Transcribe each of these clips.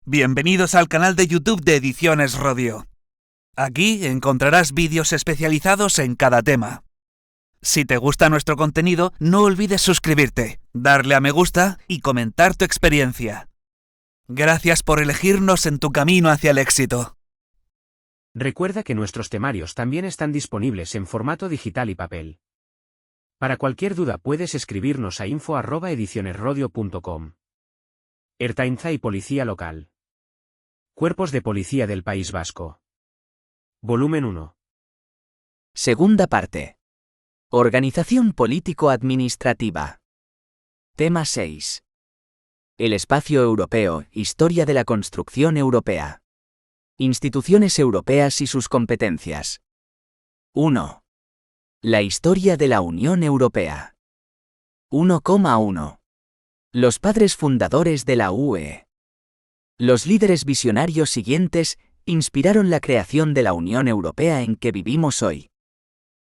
Bienvenidos al canal de YouTube de Ediciones Rodio. Aquí encontrarás vídeos especializados en cada tema. Si te gusta nuestro contenido, no olvides suscribirte, darle a me gusta y comentar tu experiencia. Gracias por elegirnos en tu camino hacia el éxito. Recuerda que nuestros temarios también están disponibles en formato digital y papel. Para cualquier duda puedes escribirnos a info@edicionesrodio.com. Ertzaintza y Policía Local. Cuerpos de Policía del País Vasco. Volumen 1. Segunda parte. Organización político-administrativa. Tema 6. El espacio europeo, historia de la construcción europea. Instituciones europeas y sus competencias. 1. La historia de la Unión Europea. 1,1. Los padres fundadores de la UE. Los líderes visionarios siguientes inspiraron la creación de la Unión Europea en que vivimos hoy.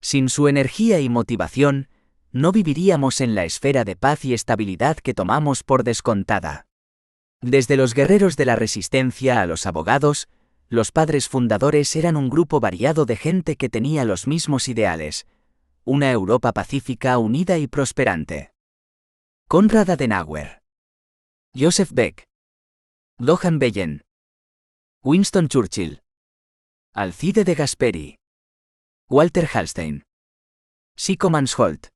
Sin su energía y motivación, no viviríamos en la esfera de paz y estabilidad que tomamos por descontada. Desde los guerreros de la resistencia a los abogados, los padres fundadores eran un grupo variado de gente que tenía los mismos ideales: una Europa pacífica, unida y prosperante. Konrad Adenauer, Joseph Beck, Johann Bellen, Winston Churchill, Alcide de Gasperi, Walter Hallstein, Chico Mansholt,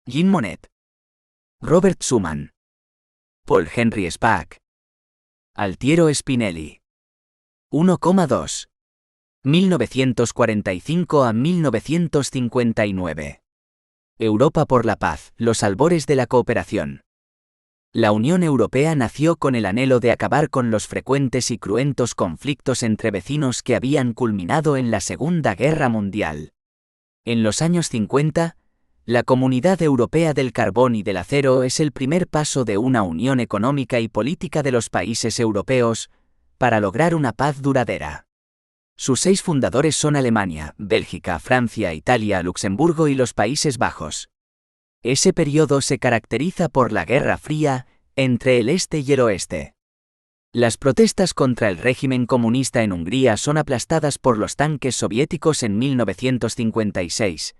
Jean Monnet, Robert Schuman, Paul Henry Spaak, Altiero Spinelli. 1,2. 1945 a 1959. Europa por la paz, los albores de la cooperación. La Unión Europea nació con el anhelo de acabar con los frecuentes y cruentos conflictos entre vecinos que habían culminado en la Segunda Guerra Mundial. En los años 50, la Comunidad Europea del Carbón y del Acero es el primer paso de una unión económica y política de los países europeos para lograr una paz duradera. Sus 6 fundadores son Alemania, Bélgica, Francia, Italia, Luxemburgo y los Países Bajos. Ese periodo se caracteriza por la Guerra Fría entre el este y el oeste. Las protestas contra el régimen comunista en Hungría son aplastadas por los tanques soviéticos en 1956.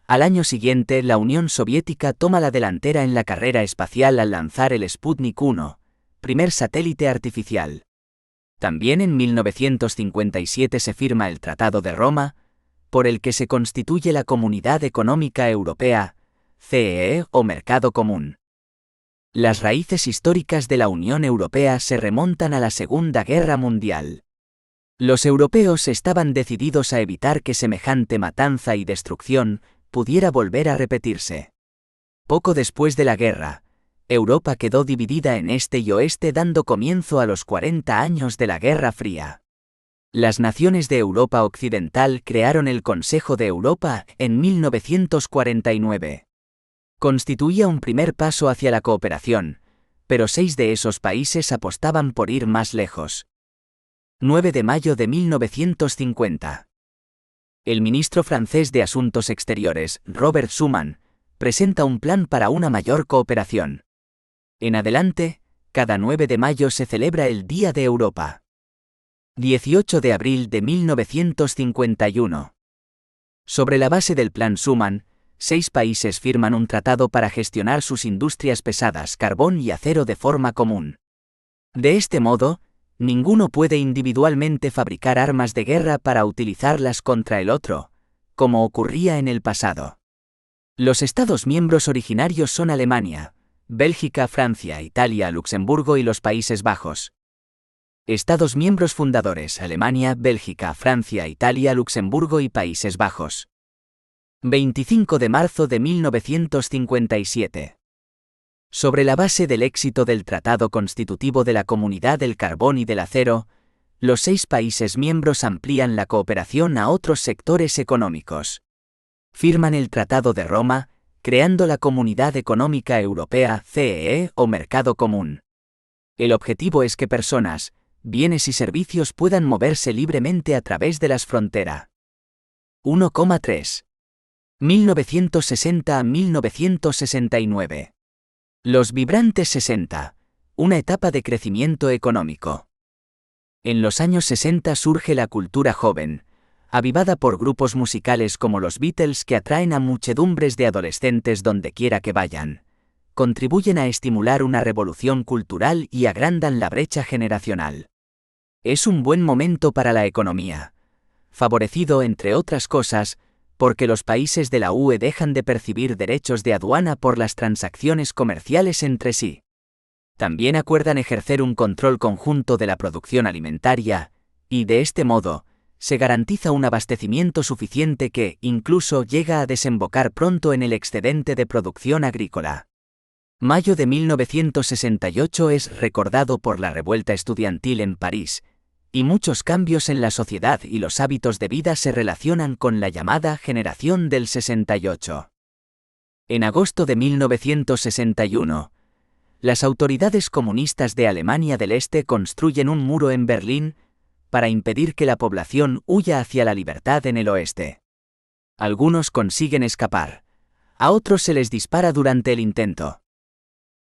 Al año siguiente, la Unión Soviética toma la delantera en la carrera espacial al lanzar el Sputnik 1, primer satélite artificial. También en 1957 se firma el Tratado de Roma, por el que se constituye la Comunidad Económica Europea, CEE o Mercado Común. Las raíces históricas de la Unión Europea se remontan a la Segunda Guerra Mundial. Los europeos estaban decididos a evitar que semejante matanza y destrucción pudiera volver a repetirse. Poco después de la guerra, Europa quedó dividida en este y oeste, dando comienzo a los 40 años de la Guerra Fría. Las naciones de Europa Occidental crearon el Consejo de Europa en 1949. Constituía un primer paso hacia la cooperación, pero 6 de esos países apostaban por ir más lejos. 9 de mayo de 1950. El ministro francés de Asuntos Exteriores, Robert Schuman, presenta un plan para una mayor cooperación. En adelante, cada 9 de mayo se celebra el Día de Europa. 18 de abril de 1951. Sobre la base del Plan Schuman, 6 países firman un tratado para gestionar sus industrias pesadas, carbón y acero de forma común. De este modo, ninguno puede individualmente fabricar armas de guerra para utilizarlas contra el otro, como ocurría en el pasado. Los Estados miembros originarios son Alemania, Bélgica, Francia, Italia, Luxemburgo y los Países Bajos. Estados miembros fundadores: Alemania, Bélgica, Francia, Italia, Luxemburgo y Países Bajos. 25 de marzo de 1957. Sobre la base del éxito del Tratado Constitutivo de la Comunidad del Carbón y del Acero, los 6 países miembros amplían la cooperación a otros sectores económicos. Firman el Tratado de Roma, creando la Comunidad Económica Europea, CEE o Mercado Común. El objetivo es que personas, bienes y servicios puedan moverse libremente a través de las fronteras. 1,3. 1960 a 1969. Los vibrantes 60, Una etapa de crecimiento económico. En los años 60 surge la cultura joven, avivada por grupos musicales como los Beatles que atraen a muchedumbres de adolescentes donde quiera que vayan. Contribuyen a estimular una revolución cultural y agrandan la brecha generacional. Es un buen momento para la economía, favorecido, entre otras cosas, porque los países de la UE dejan de percibir derechos de aduana por las transacciones comerciales entre sí. También acuerdan ejercer un control conjunto de la producción alimentaria, y de este modo, se garantiza un abastecimiento suficiente que, incluso, llega a desembocar pronto en el excedente de producción agrícola. Mayo de 1968 es recordado por la revuelta estudiantil en París, y muchos cambios en la sociedad y los hábitos de vida se relacionan con la llamada generación del 68. En agosto de 1961, las autoridades comunistas de Alemania del Este construyen un muro en Berlín para impedir que la población huya hacia la libertad en el oeste. Algunos consiguen escapar, a otros se les dispara durante el intento.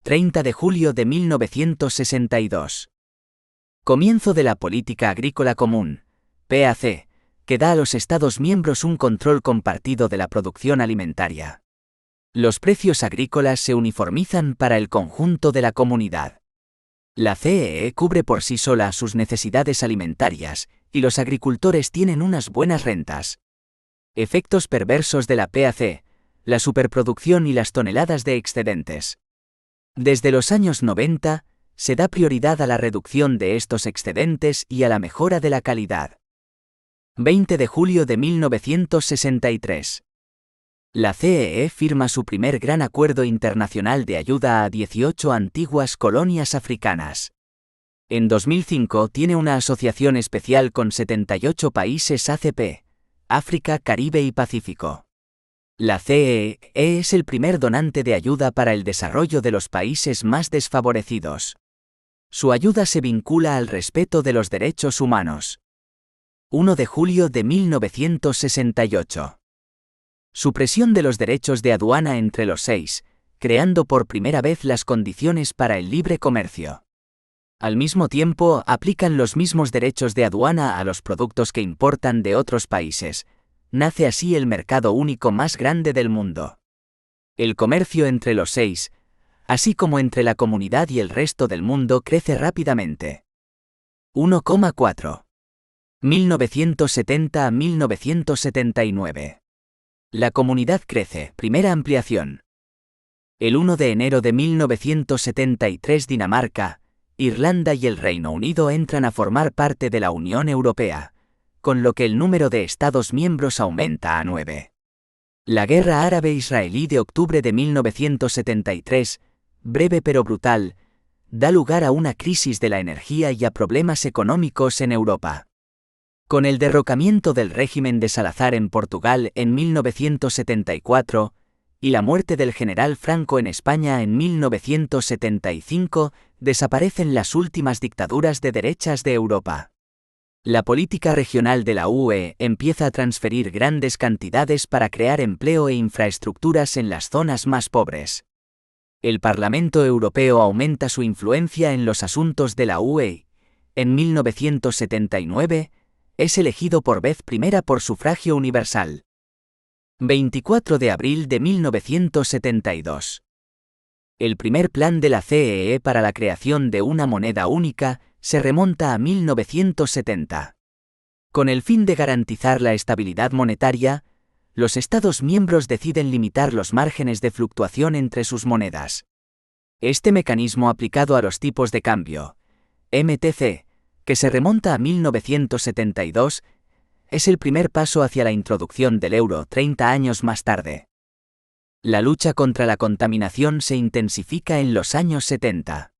30 de julio de 1962. Comienzo de la Política Agrícola Común, PAC, que da a los Estados miembros un control compartido de la producción alimentaria. Los precios agrícolas se uniformizan para el conjunto de la comunidad. La CEE cubre por sí sola sus necesidades alimentarias, y los agricultores tienen unas buenas rentas. Efectos perversos de la PAC, la superproducción y las toneladas de excedentes. Desde los años 90, se da prioridad a la reducción de estos excedentes y a la mejora de la calidad. 20 de julio de 1963. La CEE firma su primer gran acuerdo internacional de ayuda a 18 antiguas colonias africanas. En 2005 tiene una asociación especial con 78 países ACP, África, Caribe y Pacífico. La CEE es el primer donante de ayuda para el desarrollo de los países más desfavorecidos. Su ayuda se vincula al respeto de los derechos humanos. 1 de julio de 1968. Supresión de los derechos de aduana entre los 6, creando por primera vez las condiciones para el libre comercio. Al mismo tiempo, aplican los mismos derechos de aduana a los productos que importan de otros países. Nace así el mercado único más grande del mundo. El comercio entre los 6, así como entre la comunidad y el resto del mundo, crece rápidamente. 1,4. 1970 a 1979. La comunidad crece, primera ampliación. El 1 de enero de 1973 Dinamarca, Irlanda y el Reino Unido entran a formar parte de la Unión Europea, con lo que el número de Estados miembros aumenta a 9. La guerra árabe-israelí de octubre de 1973, breve pero brutal, da lugar a una crisis de la energía y a problemas económicos en Europa. Con el derrocamiento del régimen de Salazar en Portugal en 1974 y la muerte del general Franco en España en 1975, desaparecen las últimas dictaduras de derechas de Europa. La política regional de la UE empieza a transferir grandes cantidades para crear empleo e infraestructuras en las zonas más pobres. El Parlamento Europeo aumenta su influencia en los asuntos de la UE. En 1979, es elegido por vez primera por sufragio universal. 24 de abril de 1972. El primer plan de la CEE para la creación de una moneda única se remonta a 1970. Con el fin de garantizar la estabilidad monetaria, los Estados miembros deciden limitar los márgenes de fluctuación entre sus monedas. Este mecanismo aplicado a los tipos de cambio, MTC, que se remonta a 1972, es el primer paso hacia la introducción del euro 30 años más tarde. La lucha contra la contaminación se intensifica en los años 70.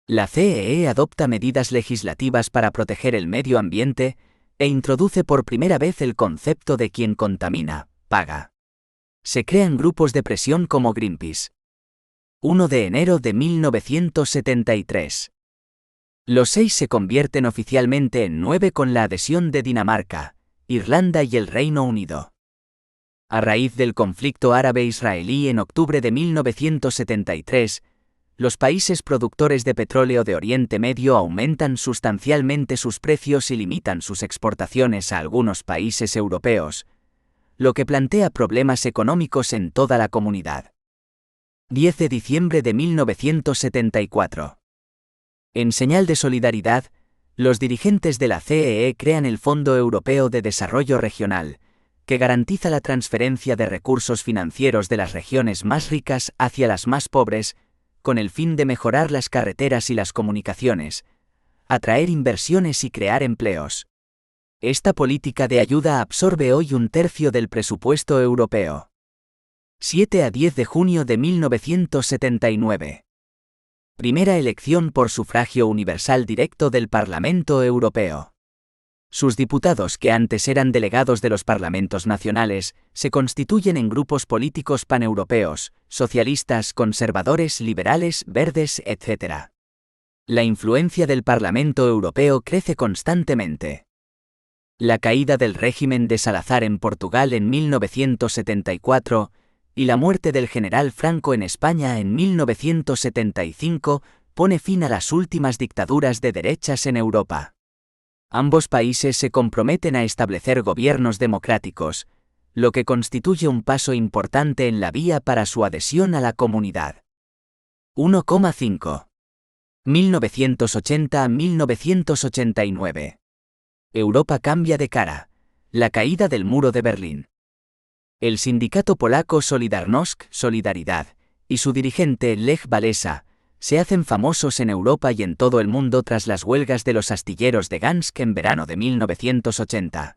La CEE adopta medidas legislativas para proteger el medio ambiente e introduce por primera vez el concepto de quien contamina, paga. Se crean grupos de presión como Greenpeace. 1 de enero de 1973. Los 6 se convierten oficialmente en 9 con la adhesión de Dinamarca, Irlanda y el Reino Unido. A raíz del conflicto árabe-israelí en octubre de 1973, los países productores de petróleo de Oriente Medio aumentan sustancialmente sus precios y limitan sus exportaciones a algunos países europeos, lo que plantea problemas económicos en toda la comunidad. 10 de diciembre de 1974. En señal de solidaridad, los dirigentes de la CEE crean el Fondo Europeo de Desarrollo Regional, que garantiza la transferencia de recursos financieros de las regiones más ricas hacia las más pobres, con el fin de mejorar las carreteras y las comunicaciones, atraer inversiones y crear empleos. Esta política de ayuda absorbe hoy 1/3 del presupuesto europeo. 7 a 10 de junio de 1979. Primera elección por sufragio universal directo del Parlamento Europeo. Sus diputados, que antes eran delegados de los parlamentos nacionales, se constituyen en grupos políticos paneuropeos, socialistas, conservadores, liberales, verdes, etc. La influencia del Parlamento Europeo crece constantemente. La caída del régimen de Salazar en Portugal en 1974 y la muerte del general Franco en España en 1975 pone fin a las últimas dictaduras de derechas en Europa. Ambos países se comprometen a establecer gobiernos democráticos, lo que constituye un paso importante en la vía para su adhesión a la comunidad. 1,5. 1980 a 1989. Europa cambia de cara. La caída del muro de Berlín. El sindicato polaco Solidarność, Solidaridad, y su dirigente Lech Walesa, se hacen famosos en Europa y en todo el mundo tras las huelgas de los astilleros de Gdansk en verano de 1980.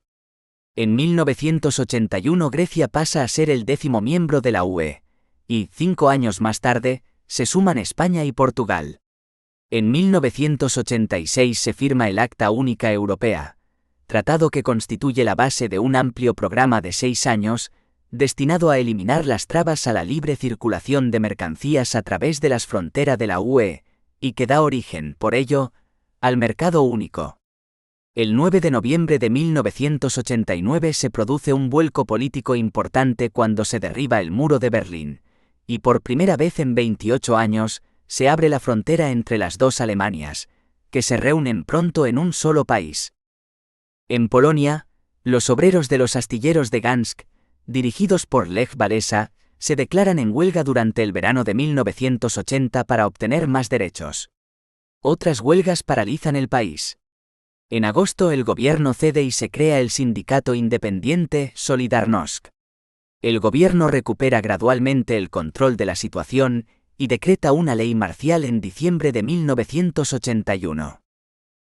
En 1981 Grecia pasa a ser el 10º miembro de la UE, y, 5 años más tarde, se suman España y Portugal. En 1986 se firma el Acta Única Europea, tratado que constituye la base de un amplio programa de 6 años, destinado a eliminar las trabas a la libre circulación de mercancías a través de las fronteras de la UE, y que da origen, por ello, al mercado único. El 9 de noviembre de 1989 se produce un vuelco político importante cuando se derriba el muro de Berlín, y por primera vez en 28 años, se abre la frontera entre las dos Alemanias, que se reúnen pronto en un solo país. En Polonia, los obreros de los astilleros de Gdansk, dirigidos por Lech Walesa, se declaran en huelga durante el verano de 1980 para obtener más derechos. Otras huelgas paralizan el país. En agosto el gobierno cede y se crea el sindicato independiente Solidarność. El gobierno recupera gradualmente el control de la situación y decreta una ley marcial en diciembre de 1981.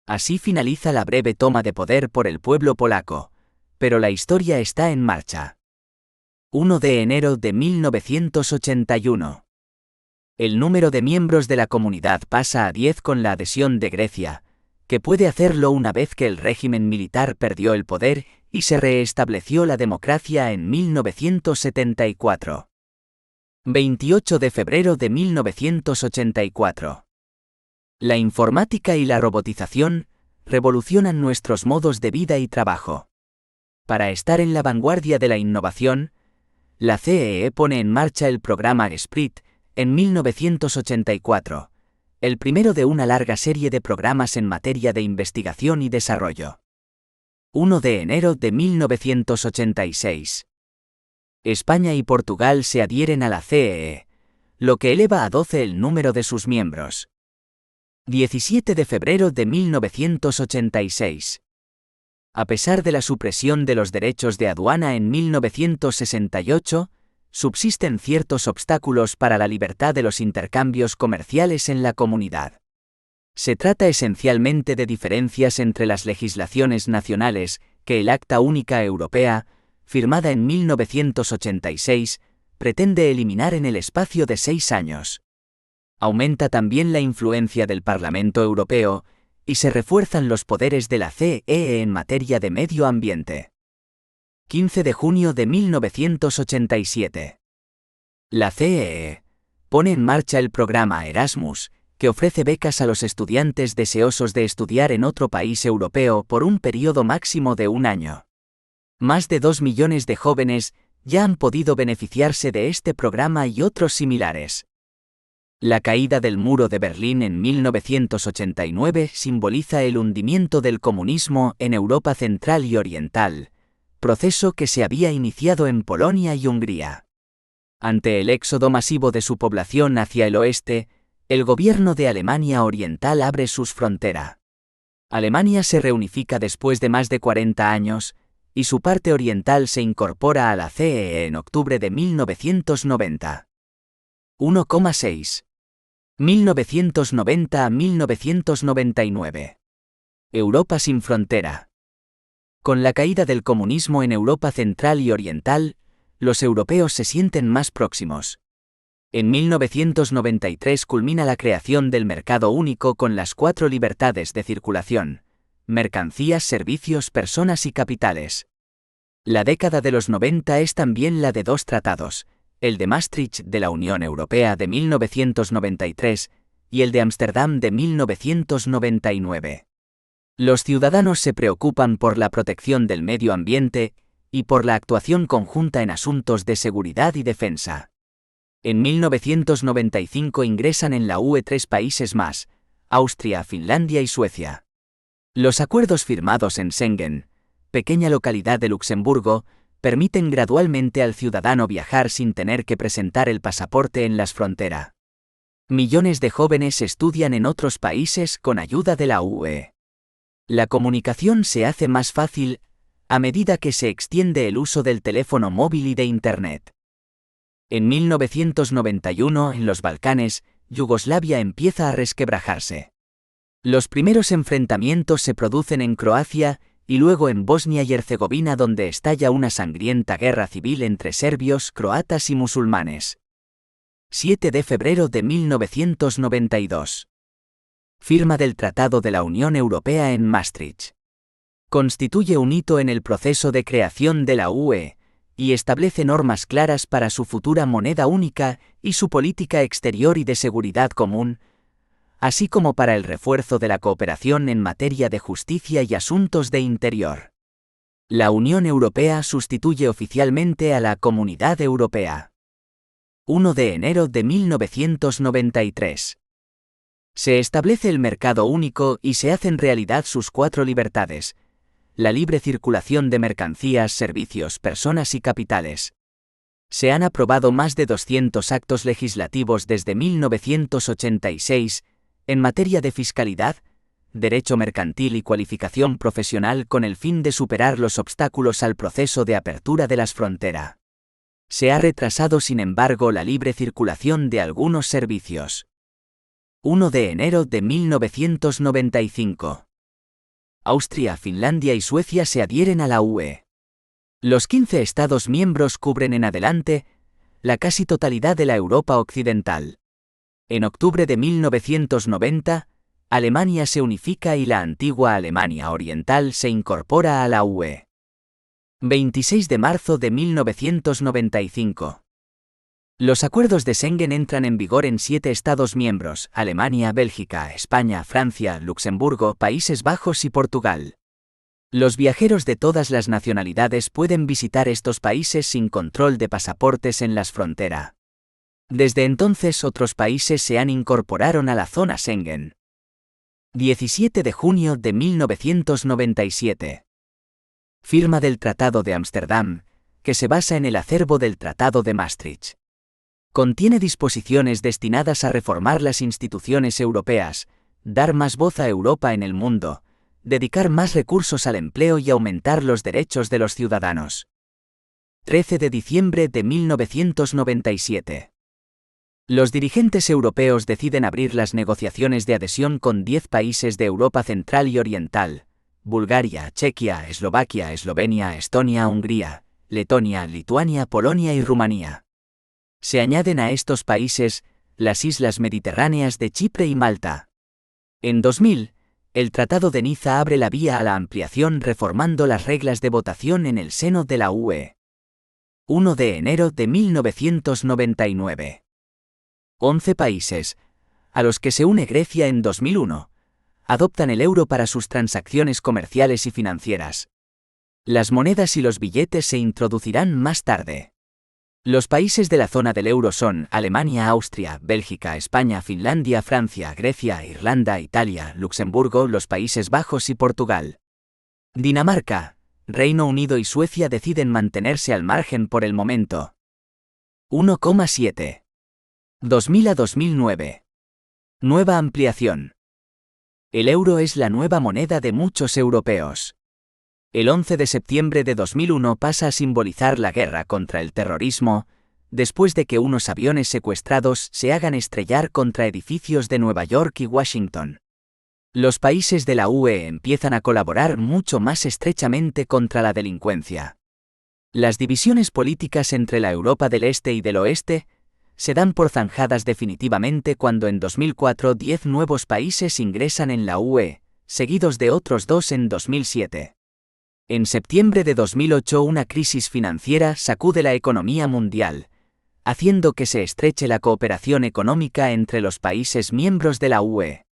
Así finaliza la breve toma de poder por el pueblo polaco, pero la historia está en marcha. 1 de enero de 1981. El número de miembros de la comunidad pasa a 10 con la adhesión de Grecia, que puede hacerlo una vez que el régimen militar perdió el poder y se reestableció la democracia en 1974. 28 de febrero de 1984. La informática y la robotización revolucionan nuestros modos de vida y trabajo. Para estar en la vanguardia de la innovación, la CEE pone en marcha el programa SPRIT en 1984, el primero de una larga serie de programas en materia de investigación y desarrollo. 1 de enero de 1986. España y Portugal se adhieren a la CEE, lo que eleva a 12 el número de sus miembros. 17 de febrero de 1986. A pesar de la supresión de los derechos de aduana en 1968, subsisten ciertos obstáculos para la libertad de los intercambios comerciales en la comunidad. Se trata esencialmente de diferencias entre las legislaciones nacionales que el Acta Única Europea, firmada en 1986, pretende eliminar en el espacio de 6 años. Aumenta también la influencia del Parlamento Europeo, y se refuerzan los poderes de la CEE en materia de medio ambiente. 15 de junio de 1987. La CEE pone en marcha el programa Erasmus, que ofrece becas a los estudiantes deseosos de estudiar en otro país europeo por un periodo máximo de 1 año. Más de 2 millones de jóvenes ya han podido beneficiarse de este programa y otros similares. La caída del muro de Berlín en 1989 simboliza el hundimiento del comunismo en Europa Central y Oriental, proceso que se había iniciado en Polonia y Hungría. Ante el éxodo masivo de su población hacia el oeste, el gobierno de Alemania Oriental abre sus fronteras. Alemania se reunifica después de más de 40 años, y su parte oriental se incorpora a la CEE en octubre de 1990. 1,6. 1990 a 1999. Europa sin frontera. Con la caída del comunismo en Europa Central y Oriental, los europeos se sienten más próximos. En 1993 culmina la creación del mercado único con las 4 libertades de circulación: mercancías, servicios, personas y capitales. La década de los 90 es también la de 2 tratados, el de Maastricht de la Unión Europea de 1993 y el de Ámsterdam de 1999. Los ciudadanos se preocupan por la protección del medio ambiente y por la actuación conjunta en asuntos de seguridad y defensa. En 1995 ingresan en la UE 3 países más: Austria, Finlandia y Suecia. Los acuerdos firmados en Schengen, pequeña localidad de Luxemburgo, permiten gradualmente al ciudadano viajar sin tener que presentar el pasaporte en las fronteras. Millones de jóvenes estudian en otros países con ayuda de la UE. La comunicación se hace más fácil a medida que se extiende el uso del teléfono móvil y de Internet. En 1991, en los Balcanes, Yugoslavia empieza a resquebrajarse. Los primeros enfrentamientos se producen en Croacia y luego en Bosnia y Herzegovina, donde estalla una sangrienta guerra civil entre serbios, croatas y musulmanes. 7 de febrero de 1992. Firma del Tratado de la Unión Europea en Maastricht. Constituye un hito en el proceso de creación de la UE, y establece normas claras para su futura moneda única y su política exterior y de seguridad común, así como para el refuerzo de la cooperación en materia de justicia y asuntos de interior. La Unión Europea sustituye oficialmente a la Comunidad Europea. 1 de enero de 1993. Se establece el mercado único y se hacen realidad sus 4 libertades: la libre circulación de mercancías, servicios, personas y capitales. Se han aprobado más de 200 actos legislativos desde 1986, en materia de fiscalidad, derecho mercantil y cualificación profesional, con el fin de superar los obstáculos al proceso de apertura de las fronteras. Se ha retrasado, sin embargo, la libre circulación de algunos servicios. 1 de enero de 1995. Austria, Finlandia y Suecia se adhieren a la UE. Los 15 Estados miembros cubren en adelante la casi totalidad de la Europa occidental. En octubre de 1990, Alemania se unifica y la antigua Alemania Oriental se incorpora a la UE. 26 de marzo de 1995. Los acuerdos de Schengen entran en vigor en 7 Estados miembros: Alemania, Bélgica, España, Francia, Luxemburgo, Países Bajos y Portugal. Los viajeros de todas las nacionalidades pueden visitar estos países sin control de pasaportes en las fronteras. Desde entonces otros países se han incorporado a la zona Schengen. 17 de junio de 1997. Firma del Tratado de Ámsterdam, que se basa en el acervo del Tratado de Maastricht. Contiene disposiciones destinadas a reformar las instituciones europeas, dar más voz a Europa en el mundo, dedicar más recursos al empleo y aumentar los derechos de los ciudadanos. 13 de diciembre de 1997. Los dirigentes europeos deciden abrir las negociaciones de adhesión con 10 países de Europa Central y Oriental: Bulgaria, Chequia, Eslovaquia, Eslovenia, Estonia, Hungría, Letonia, Lituania, Polonia y Rumanía. Se añaden a estos países las islas mediterráneas de Chipre y Malta. En 2000, el Tratado de Niza abre la vía a la ampliación, reformando las reglas de votación en el seno de la UE. 1 de enero de 1999. 11 países, a los que se une Grecia en 2001, adoptan el euro para sus transacciones comerciales y financieras. Las monedas y los billetes se introducirán más tarde. Los países de la zona del euro son Alemania, Austria, Bélgica, España, Finlandia, Francia, Grecia, Irlanda, Italia, Luxemburgo, los Países Bajos y Portugal. Dinamarca, Reino Unido y Suecia deciden mantenerse al margen por el momento. 1,7. 2000 a 2009. Nueva ampliación. El euro es la nueva moneda de muchos europeos. El 11 de septiembre de 2001 pasa a simbolizar la guerra contra el terrorismo, después de que unos aviones secuestrados se hagan estrellar contra edificios de Nueva York y Washington. Los países de la UE empiezan a colaborar mucho más estrechamente contra la delincuencia. Las divisiones políticas entre la Europa del Este y del Oeste se dan por zanjadas definitivamente cuando en 2004 10 nuevos países ingresan en la UE, seguidos de otros 2 en 2007. En septiembre de 2008 una crisis financiera sacude la economía mundial, haciendo que se estreche la cooperación económica entre los países miembros de la UE.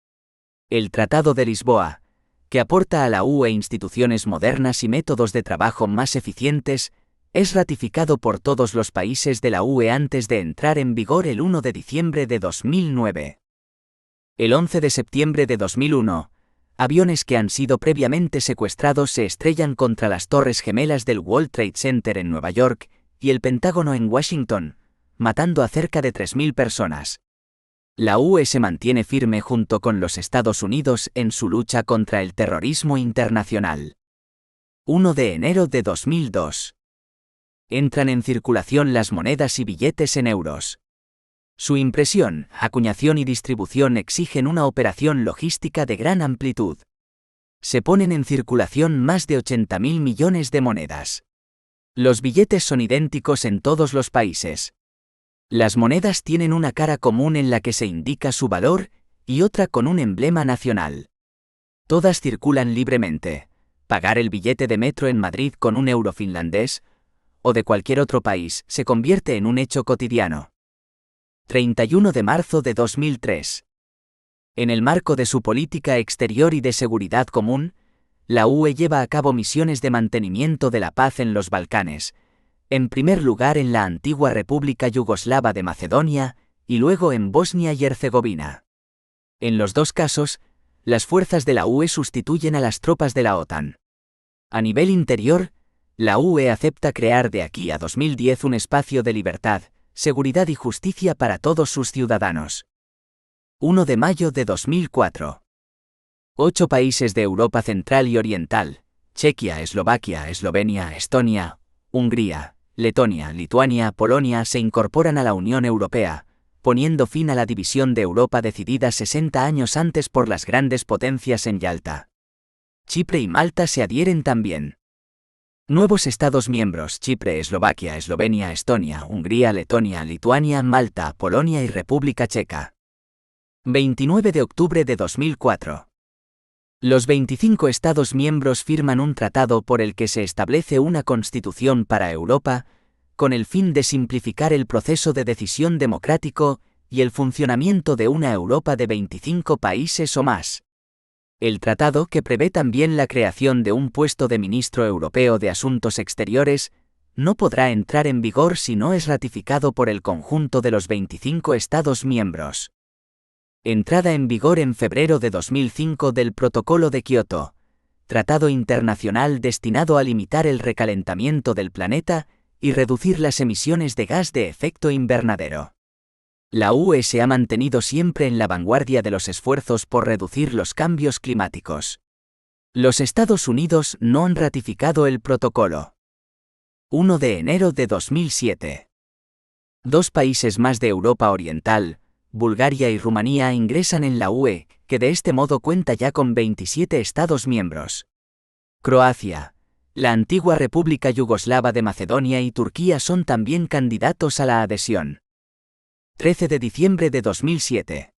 El Tratado de Lisboa, que aporta a la UE instituciones modernas y métodos de trabajo más eficientes, es ratificado por todos los países de la UE antes de entrar en vigor el 1 de diciembre de 2009. El 11 de septiembre de 2001, aviones que han sido previamente secuestrados se estrellan contra las Torres Gemelas del World Trade Center en Nueva York y el Pentágono en Washington, matando a cerca de 3.000 personas. La UE se mantiene firme junto con los Estados Unidos en su lucha contra el terrorismo internacional. 1 de enero de 2002. Entran en circulación las monedas y billetes en euros. Su impresión, acuñación y distribución exigen una operación logística de gran amplitud. Se ponen en circulación más de 80.000 millones de monedas. Los billetes son idénticos en todos los países. Las monedas tienen una cara común en la que se indica su valor y otra con un emblema nacional. Todas circulan libremente. Pagar el billete de metro en Madrid con un euro finlandés o de cualquier otro país se convierte en un hecho cotidiano. 31 de marzo de 2003. En el marco de su política exterior y de seguridad común, la UE lleva a cabo misiones de mantenimiento de la paz en los Balcanes, en primer lugar en la antigua República Yugoslava de Macedonia y luego en Bosnia y Herzegovina. En los dos casos, las fuerzas de la UE sustituyen a las tropas de la OTAN. A nivel interior, la UE acepta crear de aquí a 2010 un espacio de libertad, seguridad y justicia para todos sus ciudadanos. 1 de mayo de 2004. 8 países de Europa Central y Oriental, Chequia, Eslovaquia, Eslovenia, Estonia, Hungría, Letonia, Lituania, Polonia se incorporan a la Unión Europea, poniendo fin a la división de Europa decidida 60 años antes por las grandes potencias en Yalta. Chipre y Malta se adhieren también. Nuevos Estados miembros: Chipre, Eslovaquia, Eslovenia, Estonia, Hungría, Letonia, Lituania, Malta, Polonia y República Checa. 29 de octubre de 2004. Los 25 Estados miembros firman un tratado por el que se establece una constitución para Europa, con el fin de simplificar el proceso de decisión democrático y el funcionamiento de una Europa de 25 países o más. El tratado, que prevé también la creación de un puesto de ministro europeo de Asuntos Exteriores, no podrá entrar en vigor si no es ratificado por el conjunto de los 25 Estados miembros. Entrada en vigor en febrero de 2005 del Protocolo de Kioto, tratado internacional destinado a limitar el recalentamiento del planeta y reducir las emisiones de gas de efecto invernadero. La UE se ha mantenido siempre en la vanguardia de los esfuerzos por reducir los cambios climáticos. Los Estados Unidos no han ratificado el protocolo. 1 de enero de 2007. 2 países más de Europa Oriental, Bulgaria y Rumanía, ingresan en la UE, que de este modo cuenta ya con 27 Estados miembros. Croacia, la antigua República Yugoslava de Macedonia y Turquía son también candidatos a la adhesión. 13 de diciembre de 2007.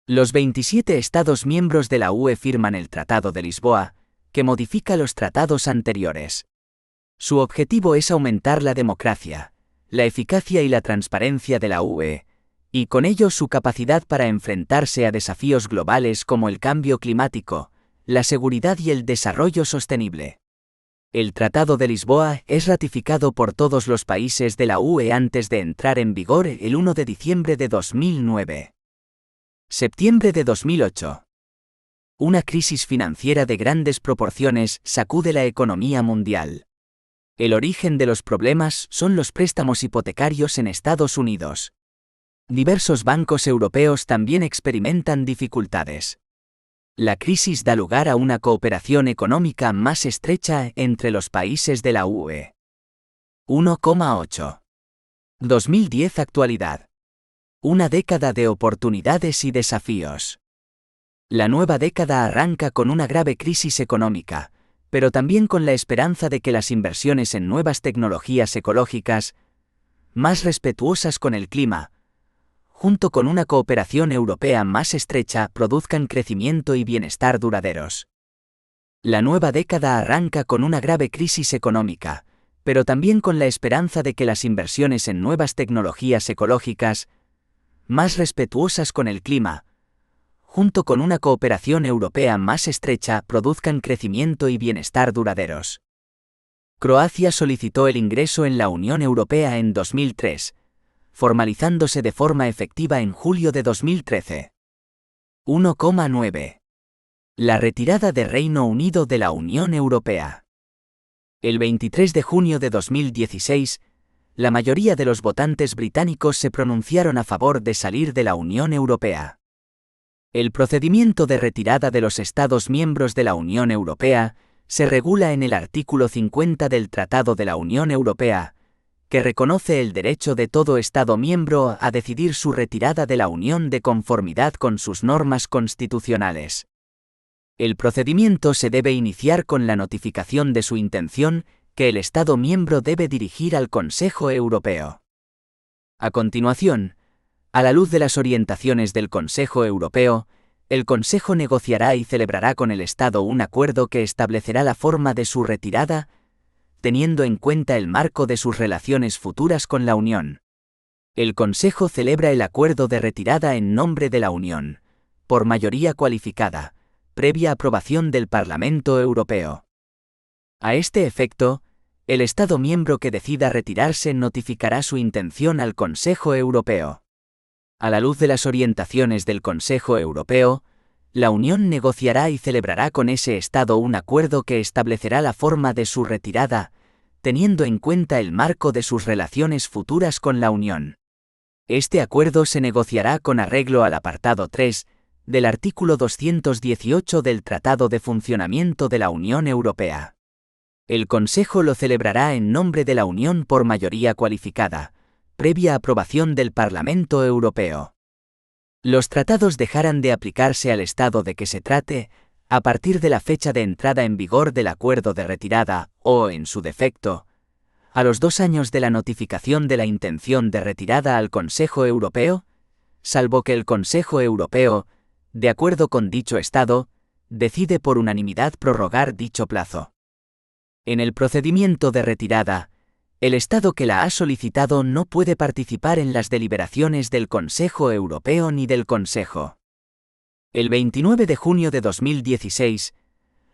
Los 27 Estados miembros de la UE firman el Tratado de Lisboa, que modifica los tratados anteriores. Su objetivo es aumentar la democracia, la eficacia y la transparencia de la UE, y con ello su capacidad para enfrentarse a desafíos globales como el cambio climático, la seguridad y el desarrollo sostenible. El Tratado de Lisboa es ratificado por todos los países de la UE antes de entrar en vigor el 1 de diciembre de 2009. Septiembre de 2008. Una crisis financiera de grandes proporciones sacude la economía mundial. El origen de los problemas son los préstamos hipotecarios en Estados Unidos. Diversos bancos europeos también experimentan dificultades. La crisis da lugar a una cooperación económica más estrecha entre los países de la UE. 1,8. 2010 actualidad. Una década de oportunidades y desafíos. La nueva década arranca con una grave crisis económica, pero también con la esperanza de que las inversiones en nuevas tecnologías ecológicas, más respetuosas con el clima, junto con una cooperación europea más estrecha, produzcan crecimiento y bienestar duraderos. La nueva década arranca con una grave crisis económica, pero también con la esperanza de que las inversiones en nuevas tecnologías ecológicas, más respetuosas con el clima, junto con una cooperación europea más estrecha, produzcan crecimiento y bienestar duraderos. Croacia solicitó el ingreso en la Unión Europea en 2003, formalizándose de forma efectiva en julio de 2013. 1,9. La retirada de Reino Unido de la Unión Europea. El 23 de junio de 2016, la mayoría de los votantes británicos se pronunciaron a favor de salir de la Unión Europea. El procedimiento de retirada de los Estados miembros de la Unión Europea se regula en el artículo 50 del Tratado de la Unión Europea, que reconoce el derecho de todo Estado miembro a decidir su retirada de la Unión de conformidad con sus normas constitucionales. El procedimiento se debe iniciar con la notificación de su intención que el Estado miembro debe dirigir al Consejo Europeo. A continuación, a la luz de las orientaciones del Consejo Europeo, el Consejo negociará y celebrará con el Estado un acuerdo que establecerá la forma de su retirada, teniendo en cuenta el marco de sus relaciones futuras con la Unión. El Consejo celebra el acuerdo de retirada en nombre de la Unión, por mayoría cualificada, previa aprobación del Parlamento Europeo. A este efecto, el Estado miembro que decida retirarse notificará su intención al Consejo Europeo. A la luz de las orientaciones del Consejo Europeo, la Unión negociará y celebrará con ese Estado un acuerdo que establecerá la forma de su retirada, teniendo en cuenta el marco de sus relaciones futuras con la Unión. Este acuerdo se negociará con arreglo al apartado 3 del artículo 218 del Tratado de Funcionamiento de la Unión Europea. El Consejo lo celebrará en nombre de la Unión por mayoría cualificada, previa aprobación del Parlamento Europeo. Los tratados dejarán de aplicarse al Estado de que se trate a partir de la fecha de entrada en vigor del acuerdo de retirada, o, en su defecto, a los 2 años de la notificación de la intención de retirada al Consejo Europeo, salvo que el Consejo Europeo, de acuerdo con dicho Estado, decide por unanimidad prorrogar dicho plazo. En el procedimiento de retirada, el Estado que la ha solicitado no puede participar en las deliberaciones del Consejo Europeo ni del Consejo. El 29 de junio de 2016,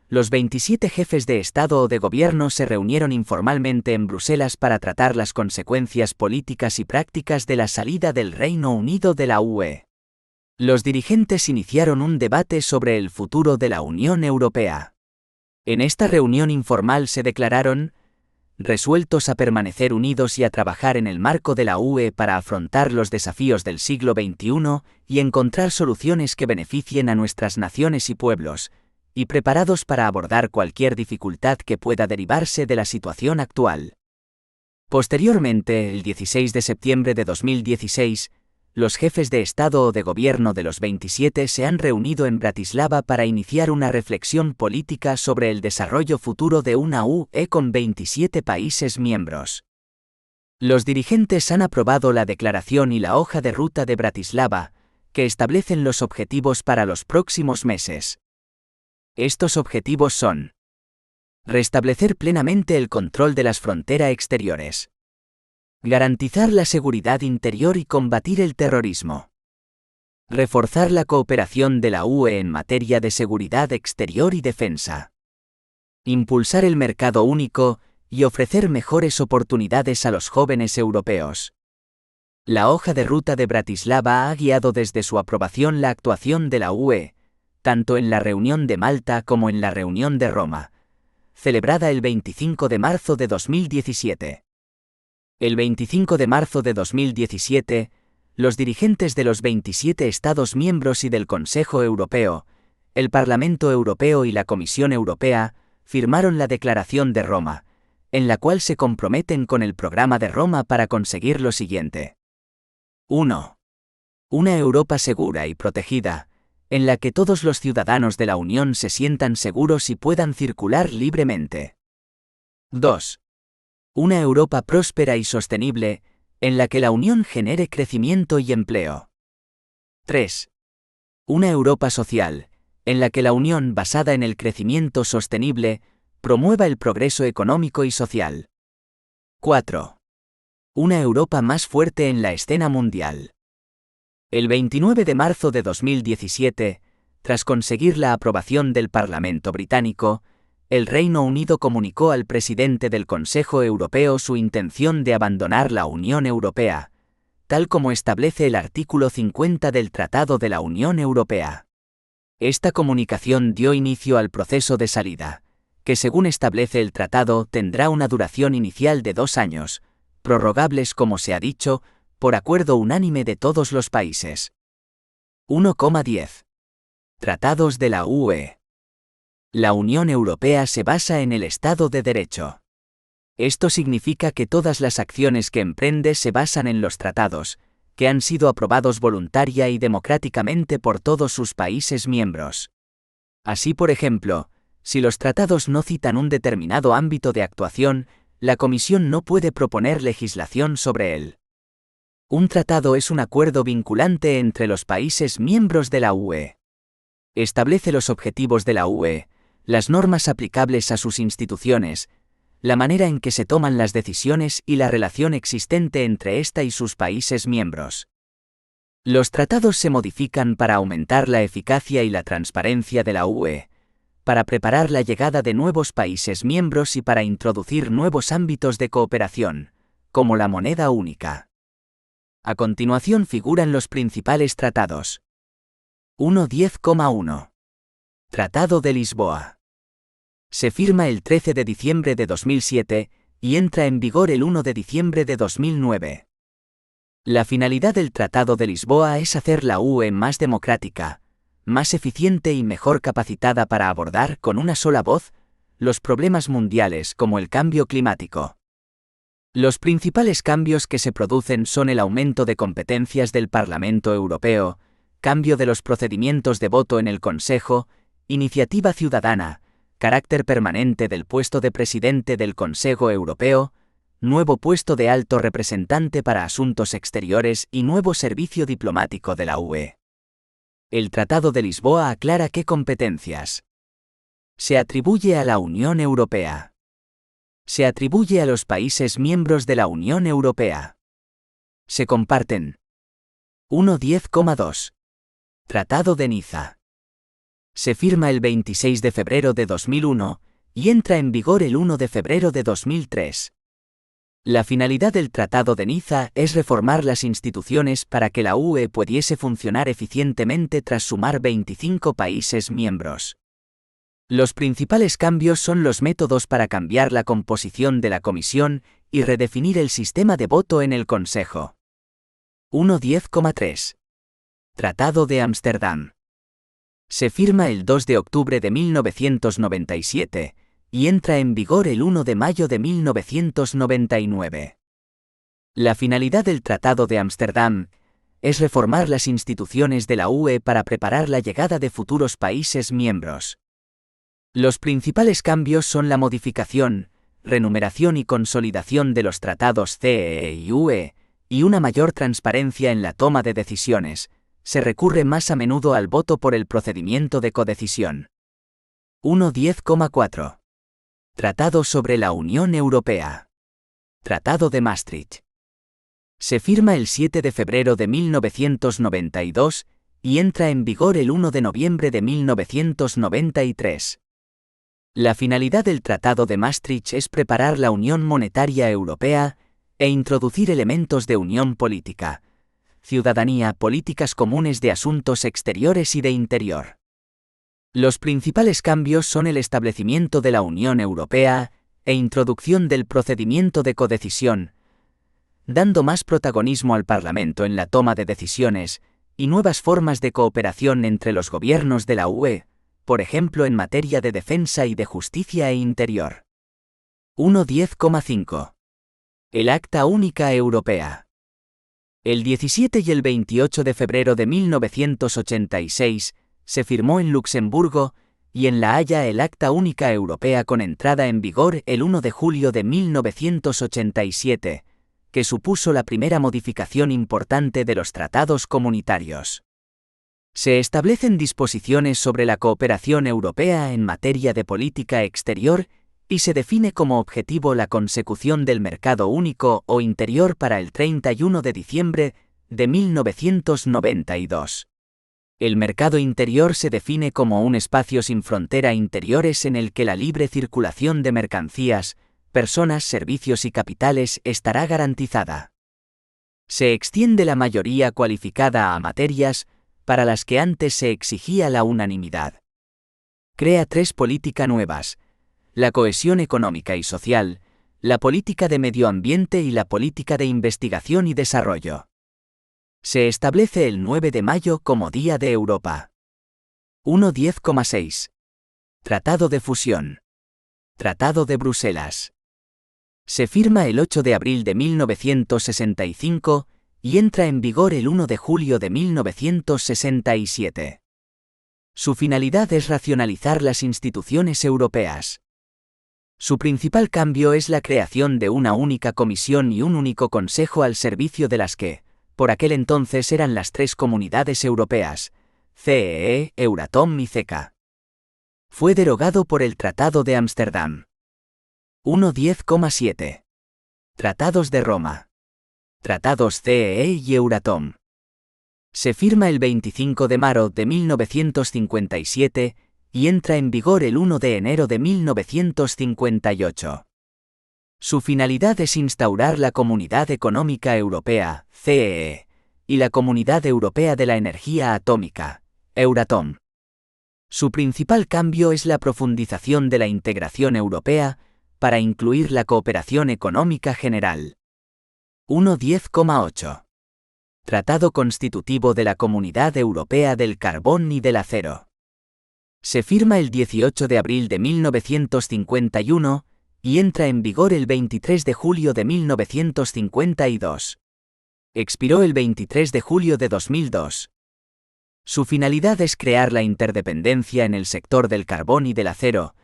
los 27 jefes de Estado o de Gobierno se reunieron informalmente en Bruselas para tratar las consecuencias políticas y prácticas de la salida del Reino Unido de la UE. Los dirigentes iniciaron un debate sobre el futuro de la Unión Europea. En esta reunión informal se declararon resueltos a permanecer unidos y a trabajar en el marco de la UE para afrontar los desafíos del siglo XXI y encontrar soluciones que beneficien a nuestras naciones y pueblos, y preparados para abordar cualquier dificultad que pueda derivarse de la situación actual. Posteriormente, el 16 de septiembre de 2016, los jefes de Estado o de Gobierno de los 27 se han reunido en Bratislava para iniciar una reflexión política sobre el desarrollo futuro de una UE con 27 países miembros. Los dirigentes han aprobado la declaración y la hoja de ruta de Bratislava, que establecen los objetivos para los próximos meses. Estos objetivos son: restablecer plenamente el control de las fronteras exteriores, garantizar la seguridad interior y combatir el terrorismo, reforzar la cooperación de la UE en materia de seguridad exterior y defensa, Impulsar el mercado único y ofrecer mejores oportunidades a los jóvenes europeos. La hoja de ruta de Bratislava ha guiado desde su aprobación la actuación de la UE, tanto en la reunión de Malta como en la reunión de Roma, celebrada el 25 de marzo de 2017. El 25 de marzo de 2017, los dirigentes de los 27 Estados miembros y del Consejo Europeo, el Parlamento Europeo y la Comisión Europea, firmaron la Declaración de Roma, en la cual se comprometen con el programa de Roma para conseguir lo siguiente. 1. Una Europa segura y protegida, en la que todos los ciudadanos de la Unión se sientan seguros y puedan circular libremente. 2. Una Europa próspera y sostenible, en la que la Unión genere crecimiento y empleo. 3. Una Europa social, en la que la Unión, basada en el crecimiento sostenible, promueva el progreso económico y social. 4. Una Europa más fuerte en la escena mundial. El 29 de marzo de 2017, tras conseguir la aprobación del Parlamento británico, el Reino Unido comunicó al presidente del Consejo Europeo su intención de abandonar la Unión Europea, tal como establece el artículo 50 del Tratado de la Unión Europea. Esta comunicación dio inicio al proceso de salida, que según establece el tratado tendrá una duración inicial de 2 años, prorrogables como se ha dicho, por acuerdo unánime de todos los países. 1,10. Tratados de la UE. La Unión Europea se basa en el Estado de Derecho. Esto significa que todas las acciones que emprende se basan en los tratados, que han sido aprobados voluntaria y democráticamente por todos sus países miembros. Así, por ejemplo, si los tratados no citan un determinado ámbito de actuación, la Comisión no puede proponer legislación sobre él. Un tratado es un acuerdo vinculante entre los países miembros de la UE. Establece los objetivos de la UE, las normas aplicables a sus instituciones, la manera en que se toman las decisiones y la relación existente entre ésta y sus países miembros. Los tratados se modifican para aumentar la eficacia y la transparencia de la UE, para preparar la llegada de nuevos países miembros y para introducir nuevos ámbitos de cooperación, como la moneda única. A continuación figuran los principales tratados. 1.10,1. Tratado de Lisboa. Se firma el 13 de diciembre de 2007 y entra en vigor el 1 de diciembre de 2009. La finalidad del Tratado de Lisboa es hacer la UE más democrática, más eficiente y mejor capacitada para abordar con una sola voz los problemas mundiales como el cambio climático. Los principales cambios que se producen son el aumento de competencias del Parlamento Europeo, cambio de los procedimientos de voto en el Consejo, iniciativa ciudadana, carácter permanente del puesto de presidente del Consejo Europeo, nuevo puesto de alto representante para asuntos exteriores y nuevo servicio diplomático de la UE. El Tratado de Lisboa aclara qué competencias se atribuye a la Unión Europea. Se atribuye a los países miembros de la Unión Europea. Se comparten. 1.10,2. Tratado de Niza. Se firma el 26 de febrero de 2001 y entra en vigor el 1 de febrero de 2003. La finalidad del Tratado de Niza es reformar las instituciones para que la UE pudiese funcionar eficientemente tras sumar 25 países miembros. Los principales cambios son los métodos para cambiar la composición de la Comisión y redefinir el sistema de voto en el Consejo. 1.10,3. Tratado de Ámsterdam. Se firma el 2 de octubre de 1997 y entra en vigor el 1 de mayo de 1999. La finalidad del Tratado de Ámsterdam es reformar las instituciones de la UE para preparar la llegada de futuros países miembros. Los principales cambios son la modificación, renumeración y consolidación de los tratados CEE y UE, y una mayor transparencia en la toma de decisiones. Se recurre más a menudo al voto por el procedimiento de codecisión. 1.10,4. Tratado sobre la Unión Europea. Tratado de Maastricht. Se firma el 7 de febrero de 1992 y entra en vigor el 1 de noviembre de 1993. La finalidad del Tratado de Maastricht es preparar la Unión Monetaria Europea e introducir elementos de unión política, ciudadanía, políticas comunes de asuntos exteriores y de interior. Los principales cambios son el establecimiento de la Unión Europea e introducción del procedimiento de codecisión, dando más protagonismo al Parlamento en la toma de decisiones, y nuevas formas de cooperación entre los gobiernos de la UE, por ejemplo en materia de defensa y de justicia e interior. 1.10,5. El Acta Única Europea. El 17 y el 28 de febrero de 1986 se firmó en Luxemburgo y en La Haya el Acta Única Europea con entrada en vigor el 1 de julio de 1987, que supuso la primera modificación importante de los tratados comunitarios. Se establecen disposiciones sobre la cooperación europea en materia de política exterior y se define como objetivo la consecución del mercado único o interior para el 31 de diciembre de 1992. El mercado interior se define como un espacio sin frontera interiores en el que la libre circulación de mercancías, personas, servicios y capitales estará garantizada. Se extiende la mayoría cualificada a materias para las que antes se exigía la unanimidad. Crea 3 políticas nuevas: la cohesión económica y social, la política de medio ambiente y la política de investigación y desarrollo. Se establece el 9 de mayo como Día de Europa. 1.10,6. Tratado de fusión. Tratado de Bruselas. Se firma el 8 de abril de 1965 y entra en vigor el 1 de julio de 1967. Su finalidad es racionalizar las instituciones europeas. Su principal cambio es la creación de una única comisión y un único consejo al servicio de las que, por aquel entonces eran las 3 comunidades europeas, CEE, Euratom y CECA. Fue derogado por el Tratado de Ámsterdam. 1.10,7. Tratados de Roma. Tratados CEE y Euratom. Se firma el 25 de marzo de 1957 y entra en vigor el 1 de enero de 1958. Su finalidad es instaurar la Comunidad Económica Europea, CEE, y la Comunidad Europea de la Energía Atómica, Euratom. Su principal cambio es la profundización de la integración europea para incluir la cooperación económica general. 1.10,8. Tratado Constitutivo de la Comunidad Europea del Carbón y del Acero. Se firma el 18 de abril de 1951 y entra en vigor el 23 de julio de 1952. Expiró el 23 de julio de 2002. Su finalidad es crear la interdependencia en el sector del carbón y del acero,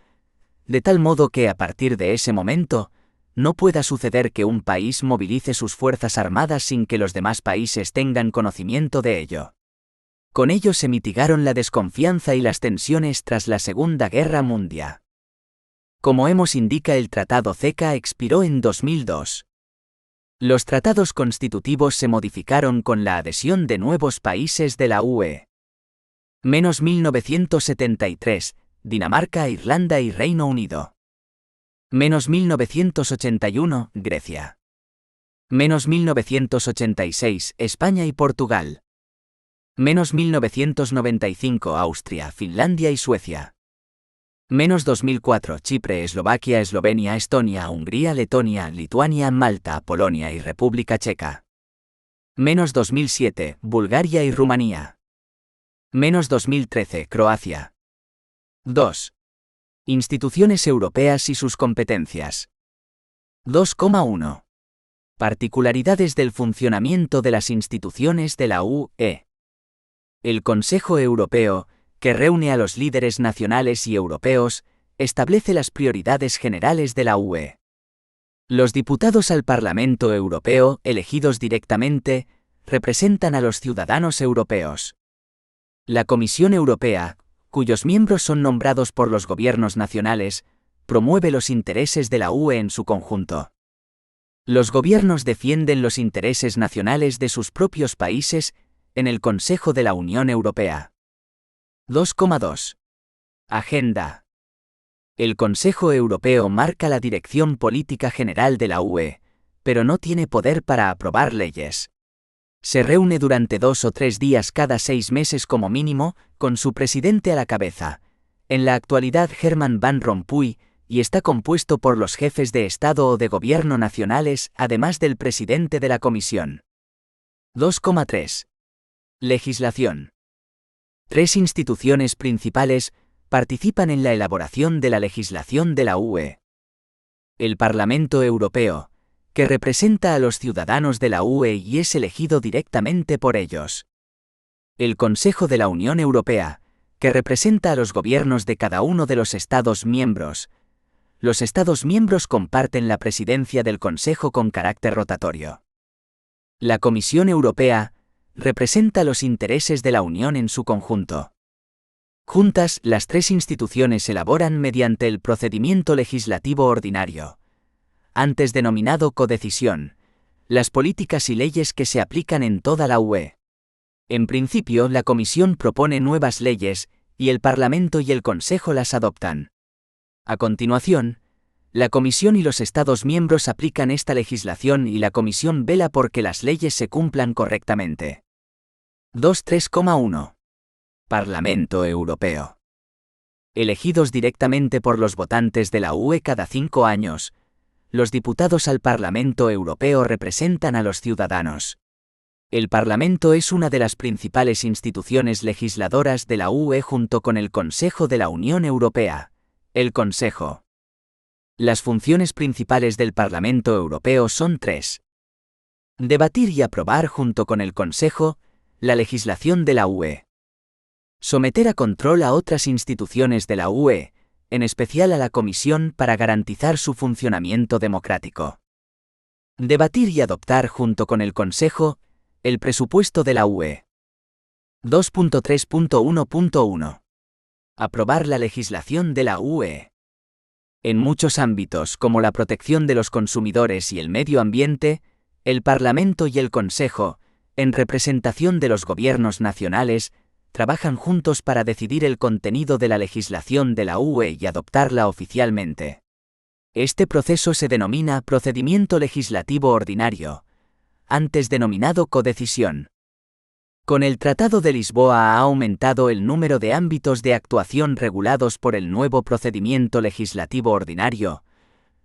de tal modo que a partir de ese momento, no pueda suceder que un país movilice sus fuerzas armadas sin que los demás países tengan conocimiento de ello. Con ello se mitigaron la desconfianza y las tensiones tras la Segunda Guerra Mundial. Como indica el Tratado CECA expiró en 2002. Los tratados constitutivos se modificaron con la adhesión de nuevos países de la UE. 1973, Dinamarca, Irlanda y Reino Unido. 1981, Grecia. 1986, España y Portugal. 1995, Austria, Finlandia y Suecia. 2004, Chipre, Eslovaquia, Eslovenia, Estonia, Hungría, Letonia, Lituania, Malta, Polonia y República Checa. 2007, Bulgaria y Rumanía. 2013, Croacia. 2. Instituciones europeas y sus competencias. 2,1. Particularidades del funcionamiento de las instituciones de la UE. El Consejo Europeo, que reúne a los líderes nacionales y europeos, establece las prioridades generales de la UE. Los diputados al Parlamento Europeo, elegidos directamente, representan a los ciudadanos europeos. La Comisión Europea, cuyos miembros son nombrados por los gobiernos nacionales, promueve los intereses de la UE en su conjunto. Los gobiernos defienden los intereses nacionales de sus propios países en el Consejo de la Unión Europea. 2,2. Agenda. El Consejo Europeo marca la dirección política general de la UE, pero no tiene poder para aprobar leyes. Se reúne durante 2 o 3 días cada 6 meses como mínimo, con su presidente a la cabeza, en la actualidad Herman Van Rompuy, y está compuesto por los jefes de Estado o de Gobierno nacionales, además del presidente de la Comisión. 2,3. Legislación. 3 instituciones principales participan en la elaboración de la legislación de la UE. El Parlamento Europeo, que representa a los ciudadanos de la UE y es elegido directamente por ellos. El Consejo de la Unión Europea, que representa a los gobiernos de cada uno de los Estados miembros. Los Estados miembros comparten la presidencia del Consejo con carácter rotatorio. La Comisión Europea representa los intereses de la Unión en su conjunto. Juntas, las 3 instituciones elaboran mediante el procedimiento legislativo ordinario, antes denominado codecisión, las políticas y leyes que se aplican en toda la UE. En principio, la Comisión propone nuevas leyes, y el Parlamento y el Consejo las adoptan. A continuación, la Comisión y los Estados miembros aplican esta legislación y la Comisión vela por que las leyes se cumplan correctamente. 2.3,1. Parlamento Europeo. Elegidos directamente por los votantes de la UE cada 5 años, los diputados al Parlamento Europeo representan a los ciudadanos. El Parlamento es una de las principales instituciones legisladoras de la UE junto con el Consejo de la Unión Europea, el Consejo. Las funciones principales del Parlamento Europeo son 3. Debatir y aprobar junto con el Consejo la legislación de la UE. Someter a control a otras instituciones de la UE, en especial a la Comisión para garantizar su funcionamiento democrático. Debatir y adoptar junto con el Consejo el presupuesto de la UE. 2.3.1.1. Aprobar la legislación de la UE. En muchos ámbitos como la protección de los consumidores y el medio ambiente, el Parlamento y el Consejo, en representación de los gobiernos nacionales, trabajan juntos para decidir el contenido de la legislación de la UE y adoptarla oficialmente. Este proceso se denomina procedimiento legislativo ordinario, antes denominado codecisión. Con el Tratado de Lisboa ha aumentado el número de ámbitos de actuación regulados por el nuevo procedimiento legislativo ordinario,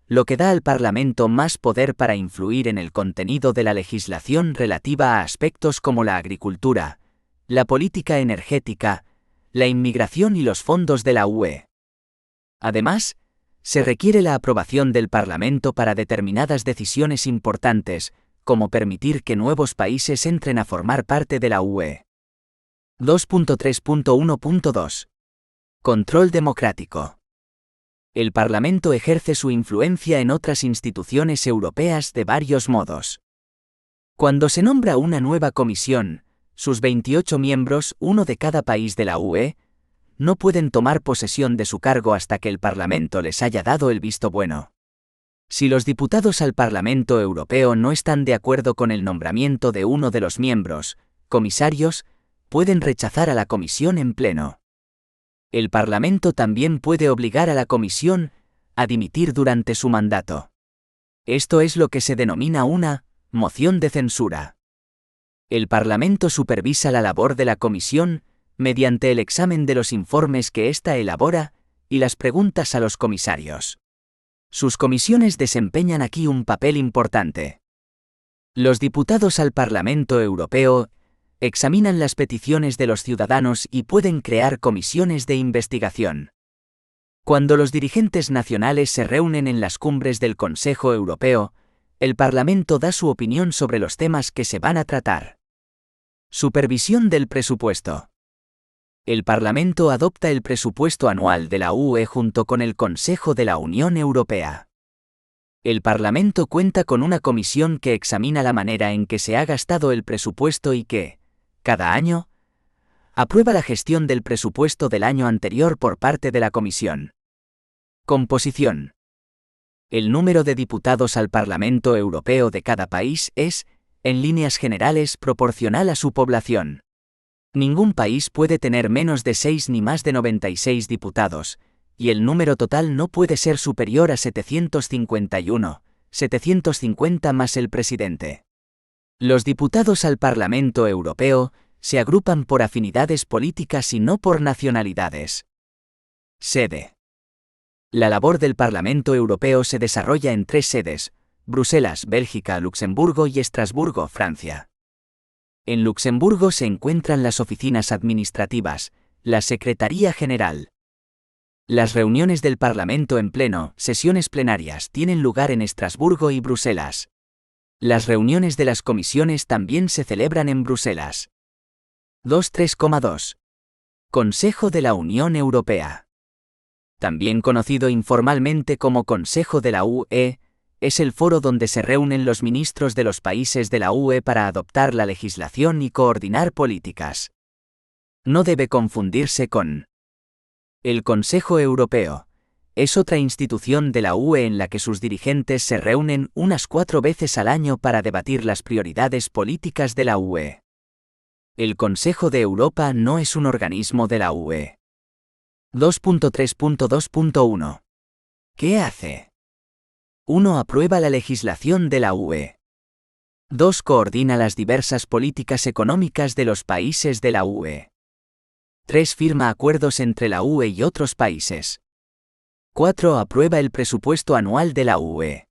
lo que da al Parlamento más poder para influir en el contenido de la legislación relativa a aspectos como la agricultura, la política energética, la inmigración y los fondos de la UE. Además, se requiere la aprobación del Parlamento para determinadas decisiones importantes, como permitir que nuevos países entren a formar parte de la UE. 2.3.1.2. Control democrático. El Parlamento ejerce su influencia en otras instituciones europeas de varios modos. Cuando se nombra una nueva comisión, sus 28 miembros, uno de cada país de la UE, no pueden tomar posesión de su cargo hasta que el Parlamento les haya dado el visto bueno. Si los diputados al Parlamento Europeo no están de acuerdo con el nombramiento de uno de los miembros, comisarios, pueden rechazar a la Comisión en pleno. El Parlamento también puede obligar a la Comisión a dimitir durante su mandato. Esto es lo que se denomina una moción de censura. El Parlamento supervisa la labor de la Comisión mediante el examen de los informes que ésta elabora y las preguntas a los comisarios. Sus comisiones desempeñan aquí un papel importante. Los diputados al Parlamento Europeo examinan las peticiones de los ciudadanos y pueden crear comisiones de investigación. Cuando los dirigentes nacionales se reúnen en las cumbres del Consejo Europeo, el Parlamento da su opinión sobre los temas que se van a tratar. Supervisión del presupuesto. El Parlamento adopta el presupuesto anual de la UE junto con el Consejo de la Unión Europea. El Parlamento cuenta con una comisión que examina la manera en que se ha gastado el presupuesto y que, cada año, aprueba la gestión del presupuesto del año anterior por parte de la Comisión. Composición. El número de diputados al Parlamento Europeo de cada país es, en líneas generales, proporcional a su población. Ningún país puede tener menos de 6 ni más de 96 diputados, y el número total no puede ser superior a 751, 750 más el presidente. Los diputados al Parlamento Europeo se agrupan por afinidades políticas y no por nacionalidades. Sede. La labor del Parlamento Europeo se desarrolla en 3 sedes: Bruselas, Bélgica, Luxemburgo y Estrasburgo, Francia. En Luxemburgo se encuentran las oficinas administrativas, la Secretaría General. Las reuniones del Parlamento en pleno, sesiones plenarias, tienen lugar en Estrasburgo y Bruselas. Las reuniones de las comisiones también se celebran en Bruselas. 2.3.2. Consejo de la Unión Europea. También conocido informalmente como Consejo de la UE, es el foro donde se reúnen los ministros de los países de la UE para adoptar la legislación y coordinar políticas. No debe confundirse con el Consejo Europeo. Es otra institución de la UE en la que sus dirigentes se reúnen unas 4 veces al año para debatir las prioridades políticas de la UE. El Consejo de Europa no es un organismo de la UE. 2.3.2.1. ¿Qué hace? 1. Aprueba la legislación de la UE. 2. Coordina las diversas políticas económicas de los países de la UE. 3. Firma acuerdos entre la UE y otros países. 4. Aprueba el presupuesto anual de la UE.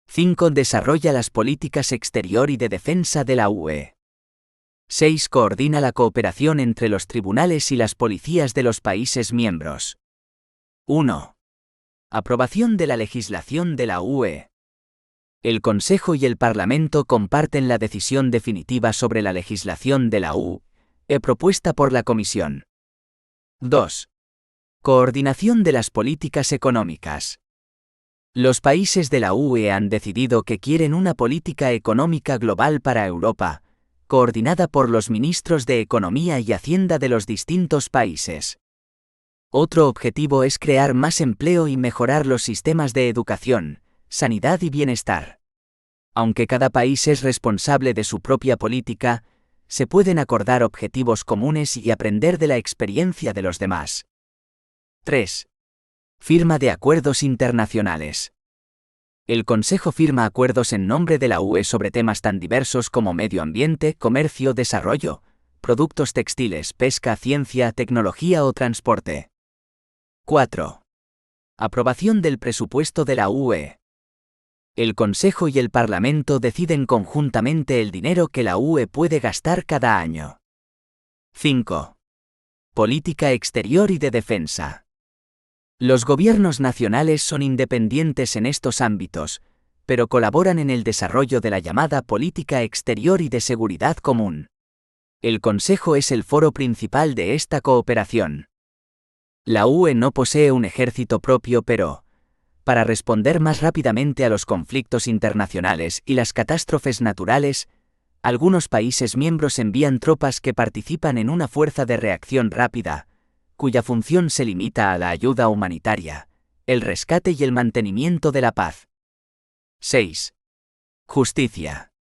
5. Desarrolla las políticas exterior y de defensa de la UE. 6. Coordina la cooperación entre los tribunales y las policías de los países miembros. 1. Aprobación de la legislación de la UE. El Consejo y el Parlamento comparten la decisión definitiva sobre la legislación de la UE, propuesta por la Comisión. 2. Coordinación de las políticas económicas. Los países de la UE han decidido que quieren una política económica global para Europa, coordinada por los ministros de Economía y Hacienda de los distintos países. Otro objetivo es crear más empleo y mejorar los sistemas de educación, sanidad y bienestar. Aunque cada país es responsable de su propia política, se pueden acordar objetivos comunes y aprender de la experiencia de los demás. 3. Firma de acuerdos internacionales. El Consejo firma acuerdos en nombre de la UE sobre temas tan diversos como medio ambiente, comercio, desarrollo, productos textiles, pesca, ciencia, tecnología o transporte. 4. Aprobación del presupuesto de la UE. El Consejo y el Parlamento deciden conjuntamente el dinero que la UE puede gastar cada año. 5. Política exterior y de defensa. Los gobiernos nacionales son independientes en estos ámbitos, pero colaboran en el desarrollo de la llamada política exterior y de seguridad común. El Consejo es el foro principal de esta cooperación. La UE no posee un ejército propio, pero, para responder más rápidamente a los conflictos internacionales y las catástrofes naturales, algunos países miembros envían tropas que participan en una fuerza de reacción rápida, cuya función se limita a la ayuda humanitaria, el rescate y el mantenimiento de la paz. 6. Justicia.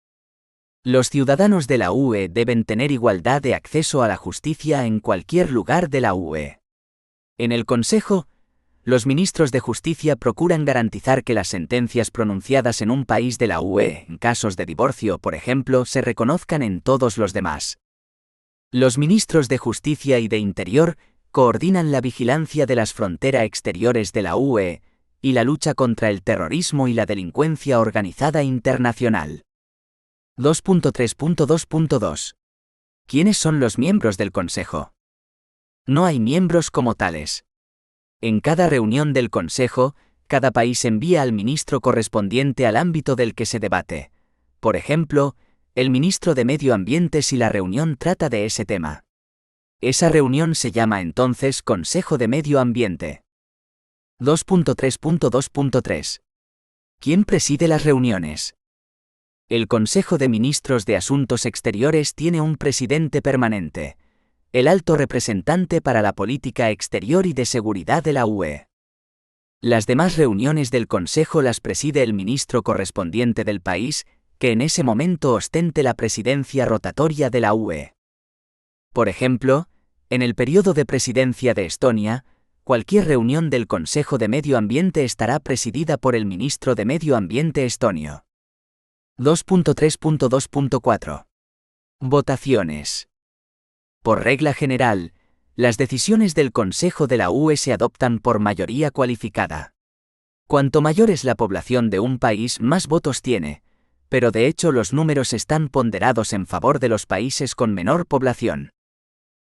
Los ciudadanos de la UE deben tener igualdad de acceso a la justicia en cualquier lugar de la UE. En el Consejo, los ministros de Justicia procuran garantizar que las sentencias pronunciadas en un país de la UE, en casos de divorcio, por ejemplo, se reconozcan en todos los demás. Los ministros de Justicia y de Interior coordinan la vigilancia de las fronteras exteriores de la UE y la lucha contra el terrorismo y la delincuencia organizada internacional. 2.3.2.2. ¿Quiénes son los miembros del Consejo? No hay miembros como tales. En cada reunión del Consejo, cada país envía al ministro correspondiente al ámbito del que se debate. Por ejemplo, el ministro de Medio Ambiente si la reunión trata de ese tema. Esa reunión se llama entonces Consejo de Medio Ambiente. 2.3.2.3. ¿Quién preside las reuniones? El Consejo de Ministros de Asuntos Exteriores tiene un presidente permanente, el alto representante para la política exterior y de seguridad de la UE. Las demás reuniones del Consejo las preside el ministro correspondiente del país, que en ese momento ostente la presidencia rotatoria de la UE. Por ejemplo, en el periodo de presidencia de Estonia, cualquier reunión del Consejo de Medio Ambiente estará presidida por el ministro de Medio Ambiente estonio. 2.3.2.4. Votaciones. Por regla general, las decisiones del Consejo de la UE se adoptan por mayoría cualificada. Cuanto mayor es la población de un país, más votos tiene, pero de hecho los números están ponderados en favor de los países con menor población.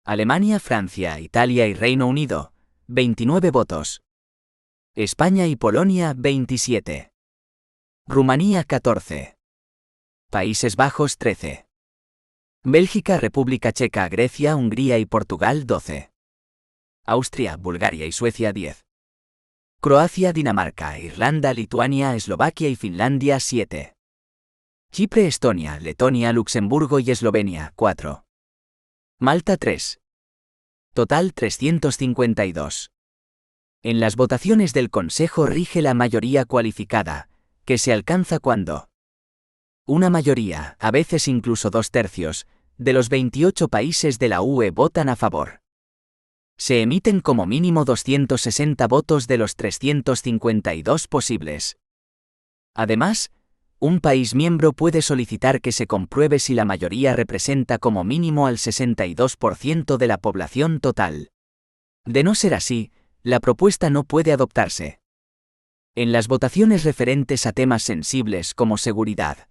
Alemania, Francia, Italia y Reino Unido, 29 votos. España y Polonia, 27. Rumanía, 14. Países Bajos, 13. Bélgica, República Checa, Grecia, Hungría y Portugal, 12. Austria, Bulgaria y Suecia, 10. Croacia, Dinamarca, Irlanda, Lituania, Eslovaquia y Finlandia, 7. Chipre, Estonia, Letonia, Luxemburgo y Eslovenia, 4. Malta, 3. Total, 352. En las votaciones del Consejo rige la mayoría cualificada, que se alcanza cuando una mayoría, a veces incluso 2/3, de los 28 países de la UE votan a favor. Se emiten como mínimo 260 votos de los 352 posibles. Además, un país miembro puede solicitar que se compruebe si la mayoría representa como mínimo al 62% de la población total. De no ser así, la propuesta no puede adoptarse. En las votaciones referentes a temas sensibles como seguridad,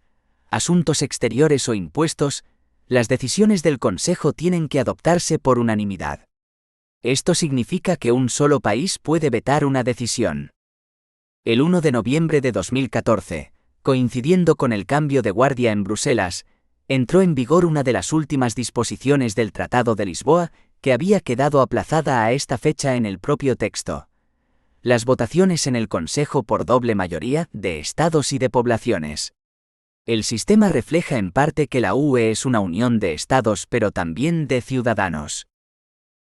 asuntos exteriores o impuestos, las decisiones del Consejo tienen que adoptarse por unanimidad. Esto significa que un solo país puede vetar una decisión. El 1 de noviembre de 2014, coincidiendo con el cambio de guardia en Bruselas, entró en vigor una de las últimas disposiciones del Tratado de Lisboa, que había quedado aplazada a esta fecha en el propio texto. Las votaciones en el Consejo por doble mayoría, de estados y de poblaciones. El sistema refleja en parte que la UE es una unión de estados pero también de ciudadanos.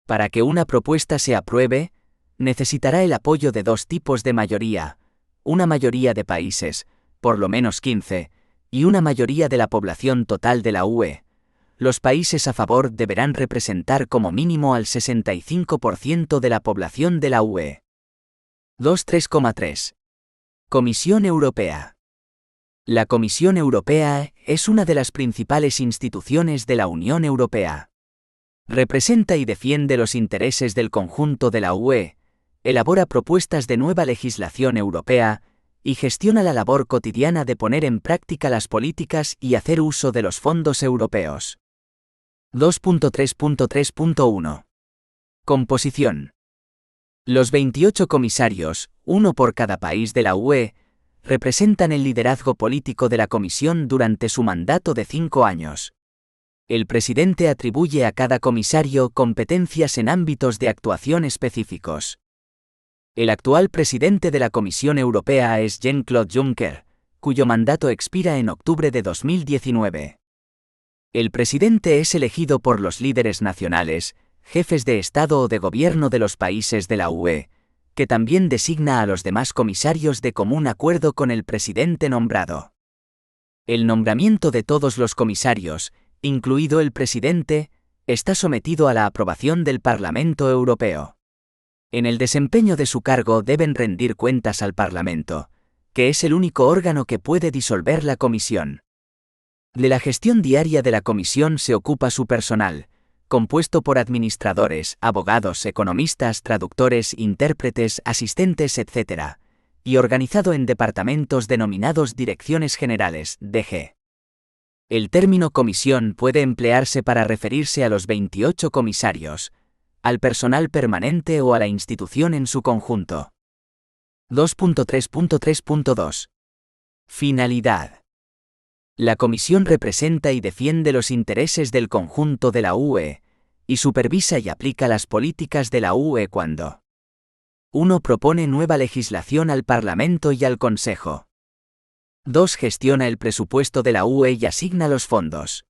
Para que una propuesta se apruebe, necesitará el apoyo de dos tipos de mayoría, una mayoría de países, por lo menos 15, y una mayoría de la población total de la UE. Los países a favor deberán representar como mínimo al 65% de la población de la UE. 2.3.3. Comisión Europea. La Comisión Europea es una de las principales instituciones de la Unión Europea. Representa y defiende los intereses del conjunto de la UE, elabora propuestas de nueva legislación europea, y gestiona la labor cotidiana de poner en práctica las políticas y hacer uso de los fondos europeos. 2.3.3.1. Composición. Los 28 comisarios, uno por cada país de la UE, representan el liderazgo político de la Comisión durante su mandato de 5 años. El presidente atribuye a cada comisario competencias en ámbitos de actuación específicos. El actual presidente de la Comisión Europea es Jean-Claude Juncker, cuyo mandato expira en octubre de 2019. El presidente es elegido por los líderes nacionales, jefes de Estado o de gobierno de los países de la UE, que también designa a los demás comisarios de común acuerdo con el presidente nombrado. El nombramiento de todos los comisarios, incluido el presidente, está sometido a la aprobación del Parlamento Europeo. En el desempeño de su cargo deben rendir cuentas al Parlamento, que es el único órgano que puede disolver la Comisión. De la gestión diaria de la Comisión se ocupa su personal, compuesto por administradores, abogados, economistas, traductores, intérpretes, asistentes, etc., y organizado en departamentos denominados Direcciones Generales, DG. El término comisión puede emplearse para referirse a los 28 comisarios, al personal permanente o a la institución en su conjunto. 2.3.3.2. Finalidad. La Comisión representa y defiende los intereses del conjunto de la UE, y supervisa y aplica las políticas de la UE cuando 1. Propone nueva legislación al Parlamento y al Consejo. 2. Gestiona el presupuesto de la UE y asigna los fondos.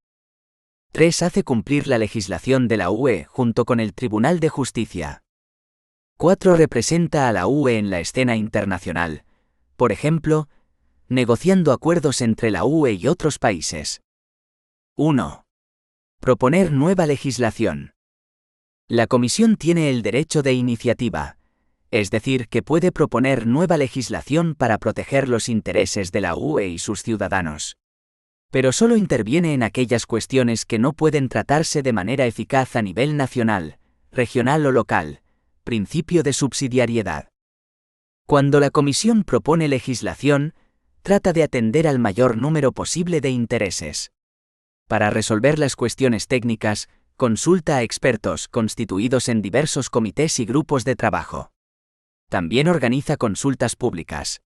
3. Hace cumplir la legislación de la UE junto con el Tribunal de Justicia. 4. Representa a la UE en la escena internacional, por ejemplo, negociando acuerdos entre la UE y otros países. 1. Proponer nueva legislación. La Comisión tiene el derecho de iniciativa, Es decir, que puede proponer nueva legislación para proteger los intereses de la UE y sus ciudadanos. Pero solo interviene en aquellas cuestiones que no pueden tratarse de manera eficaz a nivel nacional, regional o local, principio de subsidiariedad. Cuando la Comisión propone legislación, trata de atender al mayor número posible de intereses. Para resolver las cuestiones técnicas, consulta a expertos constituidos en diversos comités y grupos de trabajo. También organiza consultas públicas.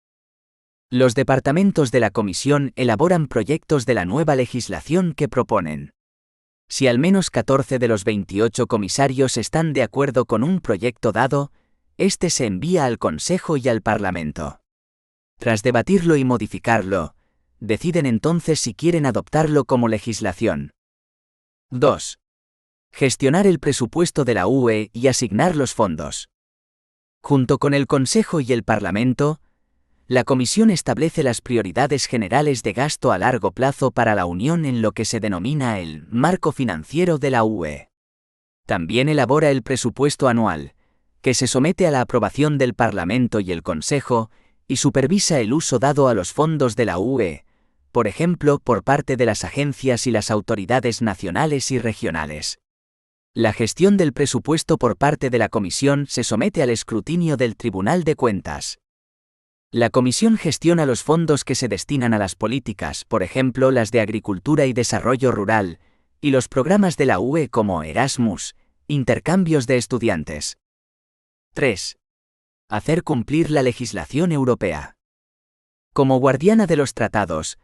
Los departamentos de la Comisión elaboran proyectos de la nueva legislación que proponen. Si al menos 14 de los 28 comisarios están de acuerdo con un proyecto dado, este se envía al Consejo y al Parlamento. Tras debatirlo y modificarlo, deciden entonces si quieren adoptarlo como legislación. 2. Gestionar el presupuesto de la UE y asignar los fondos. Junto con el Consejo y el Parlamento, la Comisión establece las prioridades generales de gasto a largo plazo para la Unión en lo que se denomina el marco financiero de la UE. También elabora el presupuesto anual, que se somete a la aprobación del Parlamento y el Consejo, y supervisa el uso dado a los fondos de la UE, por ejemplo, por parte de las agencias y las autoridades nacionales y regionales. La gestión del presupuesto por parte de la Comisión se somete al escrutinio del Tribunal de Cuentas. La Comisión gestiona los fondos que se destinan a las políticas, por ejemplo las de Agricultura y Desarrollo Rural, y los programas de la UE como Erasmus, intercambios de estudiantes. 3. Hacer cumplir la legislación europea. Como guardiana de los tratados,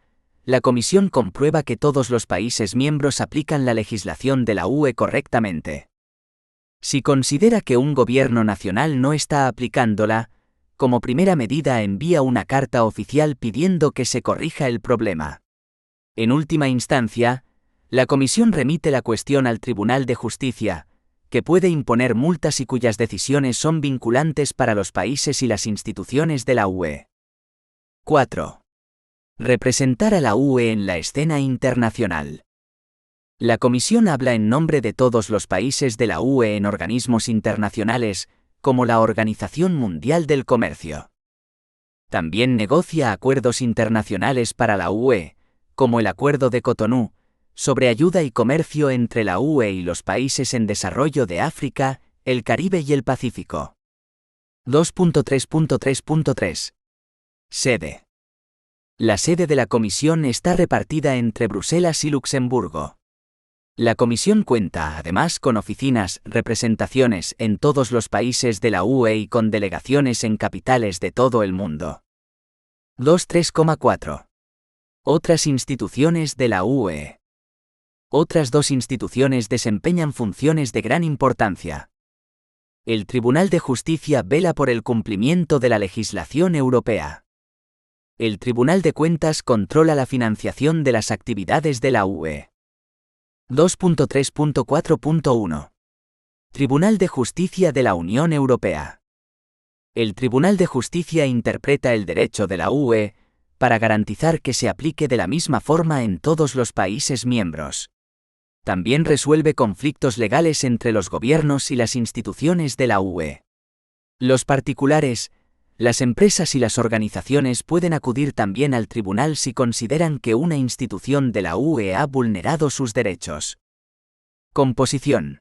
la Comisión comprueba que todos los países miembros aplican la legislación de la UE correctamente. Si considera que un gobierno nacional no está aplicándola, como primera medida envía una carta oficial pidiendo que se corrija el problema. En última instancia, la Comisión remite la cuestión al Tribunal de Justicia, que puede imponer multas y cuyas decisiones son vinculantes para los países y las instituciones de la UE. 4. Representar a la UE en la escena internacional. La Comisión habla en nombre de todos los países de la UE en organismos internacionales, como la Organización Mundial del Comercio. También negocia acuerdos internacionales para la UE, como el Acuerdo de Cotonú, sobre ayuda y comercio entre la UE y los países en desarrollo de África, el Caribe y el Pacífico. 2.3.3.3. Sede. La sede de la Comisión está repartida entre Bruselas y Luxemburgo. La Comisión cuenta además con oficinas, representaciones en todos los países de la UE y con delegaciones en capitales de todo el mundo. 2.3.4. Otras instituciones de la UE. Otras dos instituciones desempeñan funciones de gran importancia. El Tribunal de Justicia vela por el cumplimiento de la legislación europea. El Tribunal de Cuentas controla la financiación de las actividades de la UE. 2.3.4.1. Tribunal de Justicia de la Unión Europea. El Tribunal de Justicia interpreta el derecho de la UE para garantizar que se aplique de la misma forma en todos los países miembros. También resuelve conflictos legales entre los gobiernos y las instituciones de la UE. Los particulares, las empresas y las organizaciones pueden acudir también al tribunal si consideran que una institución de la UE ha vulnerado sus derechos. Composición.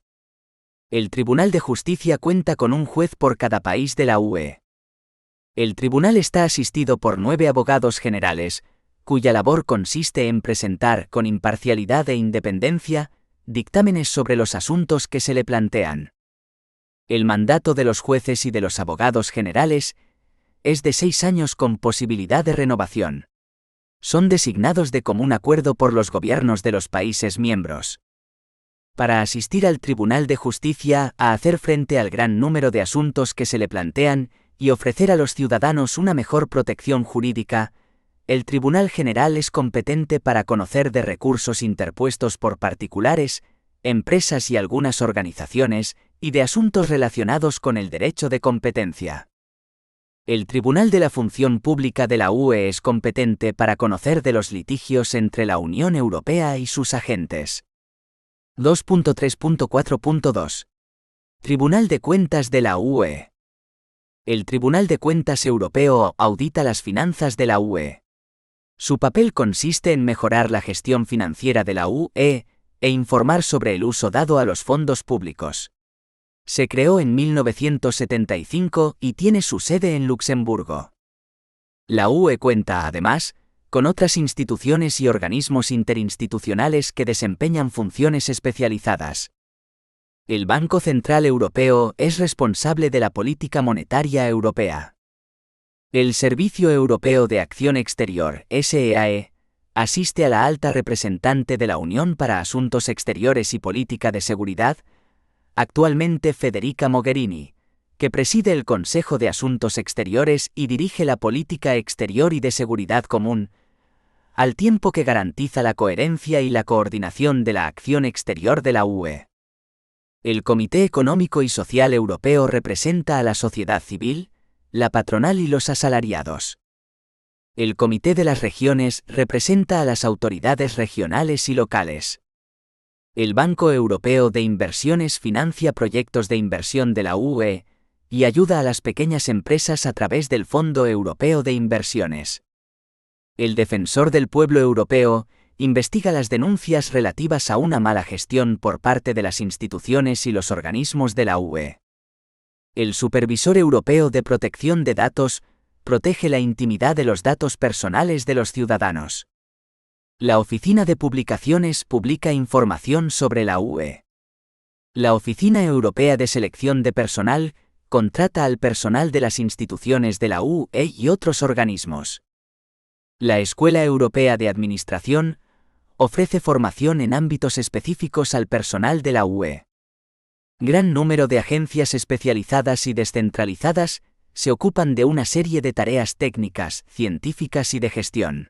El Tribunal de Justicia cuenta con un juez por cada país de la UE. El tribunal está asistido por 9 abogados generales, cuya labor consiste en presentar con imparcialidad e independencia dictámenes sobre los asuntos que se le plantean. El mandato de los jueces y de los abogados generales es de 6 años con posibilidad de renovación. Son designados de común acuerdo por los gobiernos de los países miembros. Para asistir al Tribunal de Justicia a hacer frente al gran número de asuntos que se le plantean y ofrecer a los ciudadanos una mejor protección jurídica, el Tribunal General es competente para conocer de recursos interpuestos por particulares, empresas y algunas organizaciones, y de asuntos relacionados con el derecho de competencia. El Tribunal de la Función Pública de la UE es competente para conocer de los litigios entre la Unión Europea y sus agentes. 2.3.4.2. Tribunal de Cuentas de la UE. El Tribunal de Cuentas Europeo audita las finanzas de la UE. Su papel consiste en mejorar la gestión financiera de la UE e informar sobre el uso dado a los fondos públicos. Se creó en 1975 y tiene su sede en Luxemburgo. La UE cuenta, además, con otras instituciones y organismos interinstitucionales que desempeñan funciones especializadas. El Banco Central Europeo es responsable de la política monetaria europea. El Servicio Europeo de Acción Exterior, SEAE, asiste a la alta representante de la Unión para Asuntos Exteriores y Política de Seguridad, actualmente Federica Mogherini, que preside el Consejo de Asuntos Exteriores y dirige la política exterior y de seguridad común, al tiempo que garantiza la coherencia y la coordinación de la acción exterior de la UE. El Comité Económico y Social Europeo representa a la sociedad civil, la patronal y los asalariados. El Comité de las Regiones representa a las autoridades regionales y locales. El Banco Europeo de Inversiones financia proyectos de inversión de la UE y ayuda a las pequeñas empresas a través del Fondo Europeo de Inversiones. El Defensor del Pueblo Europeo investiga las denuncias relativas a una mala gestión por parte de las instituciones y los organismos de la UE. El Supervisor Europeo de Protección de Datos protege la intimidad de los datos personales de los ciudadanos. La Oficina de Publicaciones publica información sobre la UE. La Oficina Europea de Selección de Personal contrata al personal de las instituciones de la UE y otros organismos. La Escuela Europea de Administración ofrece formación en ámbitos específicos al personal de la UE. Gran número de agencias especializadas y descentralizadas se ocupan de una serie de tareas técnicas, científicas y de gestión.